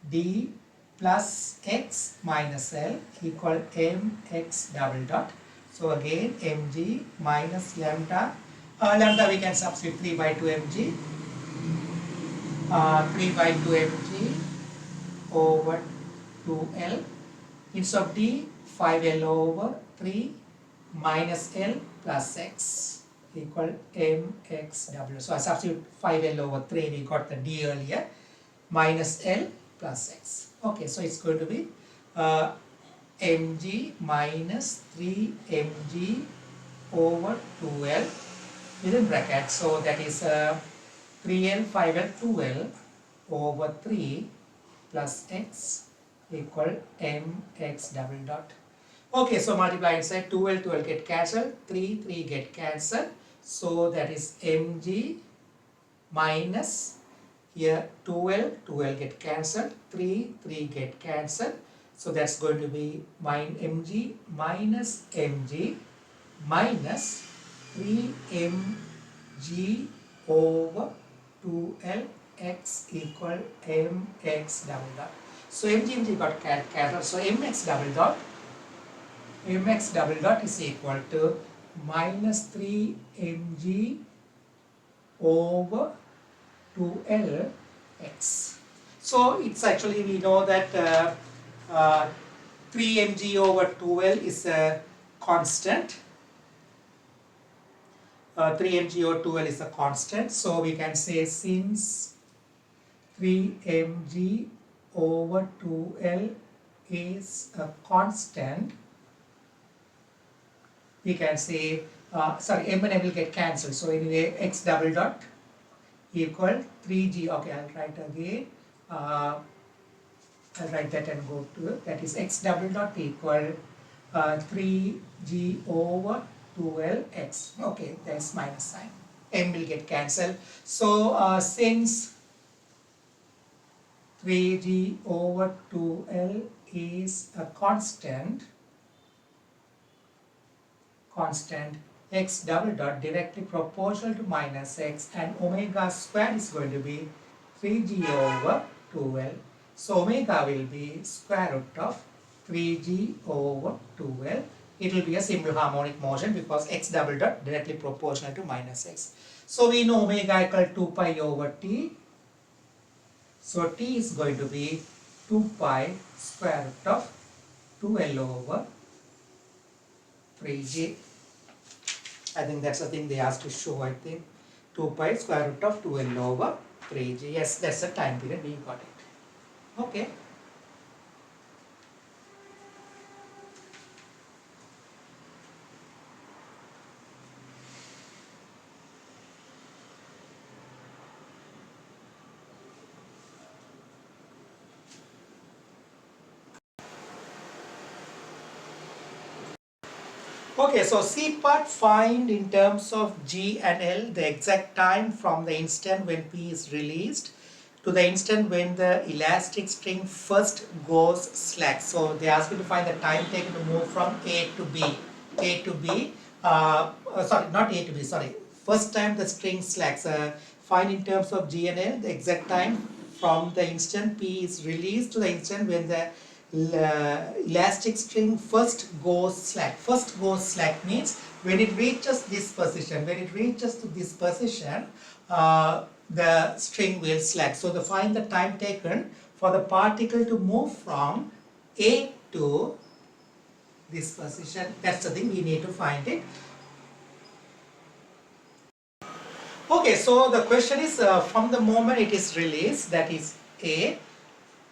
d plus x minus L equal mx double dot. So again mg minus lambda, lambda we can substitute 3 by 2 mg, 3 by 2 mg over 2L, instead of d 5L over 3 minus L plus x equal mx double. So I substitute 5L over 3, we got the d earlier, minus L plus x. Okay, so it's going to be mg minus 3 mg over 2L within bracket. So that is 3L, 5L, 2L over 3 plus x equal mx double dot. Okay, so multiply inside, 2L, 2L get cancelled, 3, 3 get cancelled. So that is mg minus, here 2L, 2L get cancelled, 3, 3 get cancelled. So that's going to be mg minus mg minus 3mg over 2L x equal mx double dot. So mg got cancelled. So mx double dot is equal to minus 3 mg over 2L x. So it's actually, we know that 3 mg over 2L is a constant. 3 mg over 2L is a constant. So we can say since 3 mg over 2L is a constant, we can say, sorry, m and n will get cancelled. So anyway, x double dot equal 3g. Okay, I'll write again. I'll write that and go to it. That is x double dot equal 3g over 2lx. Okay, there's minus sign. M will get cancelled. So since 3g over 2l is a constant, x double dot directly proportional to minus x, and omega square is going to be 3g over 2l. So omega will be square root of 3g over 2l. It will be a simple harmonic motion because x double dot directly proportional to minus x. So we know omega equal 2 pi over t. So t is going to be 2 pi square root of 2l over 3g. I think that's the thing they asked to show, I think. 2 pi square root of 2l over 3g. Yes, that's the time period, we got it. Okay. Okay, so C part, find in terms of G and L the exact time from the instant when P is released to the instant when the elastic string first goes slack. So they ask you to find the time taken to move from A to B. Sorry, not A to B, sorry. First time the string slacks. Find in terms of G and L the exact time from the instant P is released to the instant when the elastic string first goes slack. First goes slack means when it reaches this position, the string will slack. So find the time taken for the particle to move from A to this position. That's the thing, we need to find it. Okay, so the question is from the moment it is released, that is A,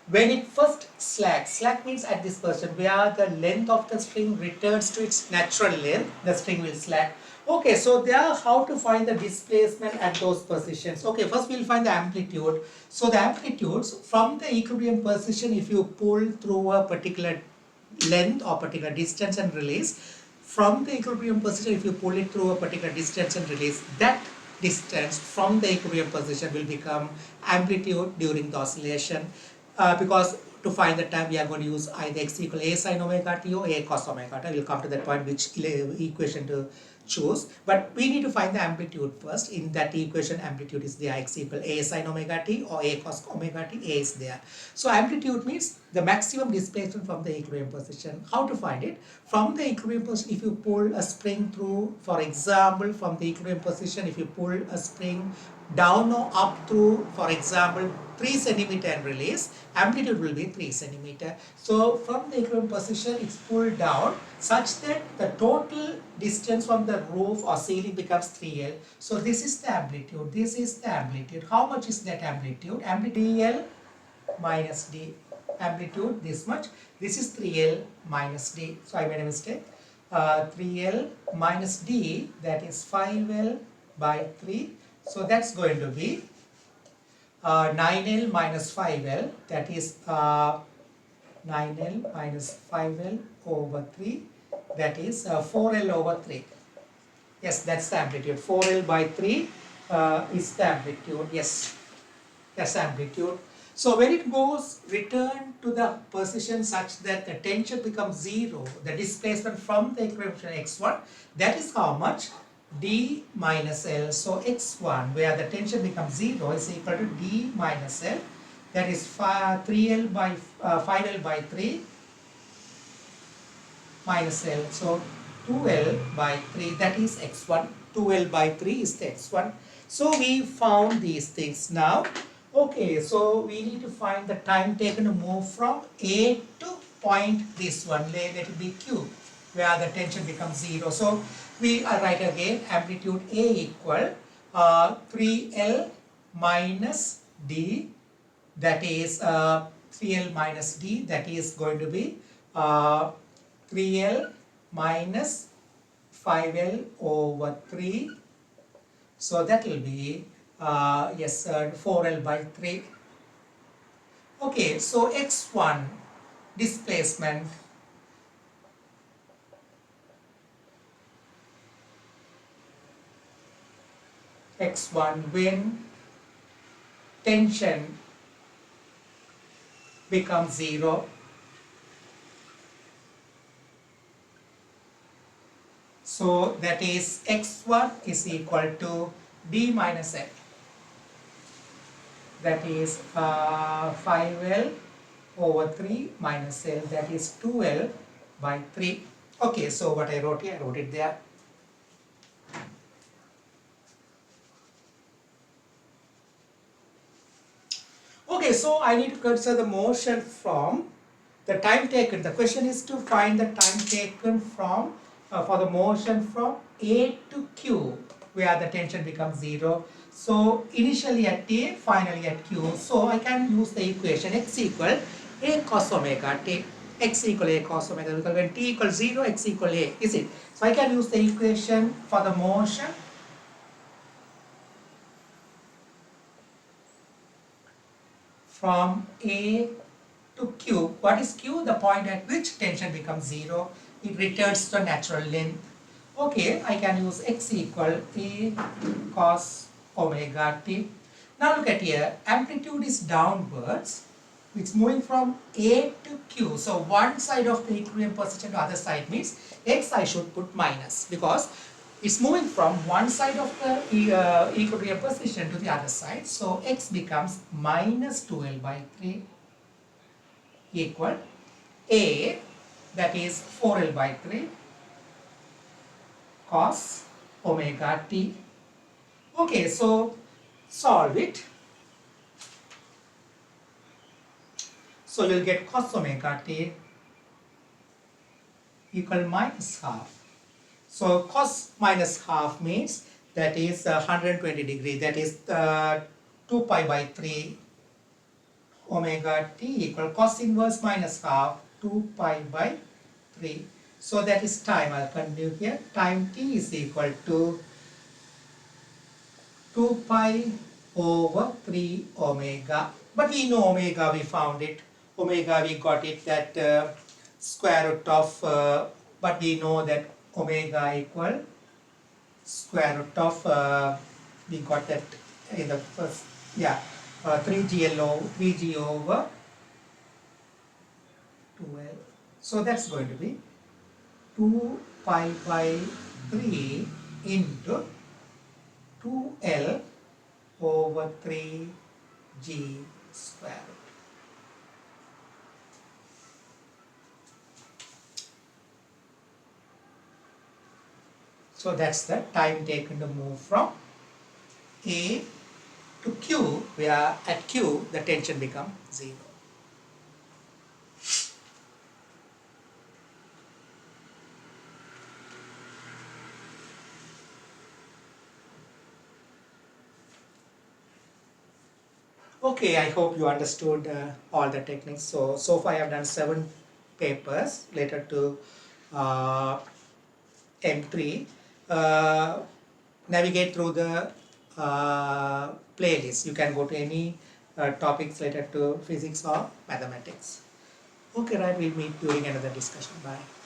when it first slacks, slack means at this position where the length of the string returns to its natural length, the string will slack. Okay, so there how to find the displacement at those positions. Okay, first we'll find the amplitude. So the amplitudes from the equilibrium position, if you pull through a particular length or particular distance and release, from the equilibrium position, if you pull it through a particular distance and release, that distance from the equilibrium position will become amplitude during the oscillation. Because to find the time we are going to use either x equal a sin omega t or a cos omega t. We'll come to that point which equation to choose, but we need to find the amplitude first. In that equation, amplitude is there, x equal a sin omega t or a cos omega t, a is there. So amplitude means the maximum displacement from the equilibrium position. How to find it? From the equilibrium position, if you pull a spring through, for example, from the equilibrium position, if you pull a spring down or up through, for example, 3 centimeter and release, amplitude will be 3 centimeter. So from the equilibrium position, it's pulled down such that the total distance from the roof or ceiling becomes 3L. So this is the amplitude. This is the amplitude. How much is that amplitude? Amplitude 3L minus D. Amplitude this much. This is 3L minus D. So I made a mistake. 3L minus D, that is 5L by 3. So that's going to be 9L minus 5L, that is 9L minus 5L over 3, that is 4L over 3. Yes, that's the amplitude. 4L by 3 is the amplitude. Yes, that's the amplitude. So when it goes return to the position such that the tension becomes 0, the displacement from the equilibrium x1, that is how much? D minus L. So x1 where the tension becomes 0 is equal to D minus L, that is 3L by 5L by 3 minus L. So 2L by 3, that is x1. 2L by 3 is the x1. So we found these things now. Okay, so we need to find the time taken to move from A to point this one, let it be Q, where the tension becomes 0. So we write again amplitude A equal 3L minus D, that is 3L minus D, that is going to be 3L minus 5L over 3. So that will be 4L by 3. Okay, so x1 displacement x1 when tension becomes 0. So that is x1 is equal to D minus L, that is 5L over 3 minus L, that is 2L by 3. Okay, so what I wrote here, I wrote it there. Okay, so I need to consider the motion from the time taken. The question is to find the time taken from for the motion from A to Q, where the tension becomes 0. So initially at A, finally at Q. So I can use the equation x equal A cos omega t. X equal A cos omega, because when t equals 0, x equal A, is it? So I can use the equation for the motion from A to Q. What is Q? The point at which tension becomes 0. It returns to natural length. Okay, I can use x equal A cos omega t. Now look at here, amplitude is downwards. It's moving from A to Q. So one side of the equilibrium position to other side means x I should put minus, because it's moving from one side of the equilibrium position to the other side. So x becomes minus 2L by 3 equal A, that is 4L by 3 cos omega t. Okay, so solve it. So you'll get cos omega t equal minus half. So cos minus half means that is 120 degree, that is 2 pi by 3 omega t equal cos inverse minus half 2 pi by 3. So that is time. I'll continue here. Time t is equal to 2 pi over 3 omega. But we know omega, we found it. Omega, we got it that square root of, but we know that omega equal square root of, we got that in the first, yeah, 3g over 2l. So that's going to be 2 pi by 3 into 2l over 3g square root. So that's the time taken to move from A to Q, where at Q the tension becomes 0. Okay, I hope you understood all the techniques. So far I have done 7 papers related to M3. Navigate through the playlist. You can go to any topics related to physics or mathematics. Okay, right, we'll meet during another discussion. Bye.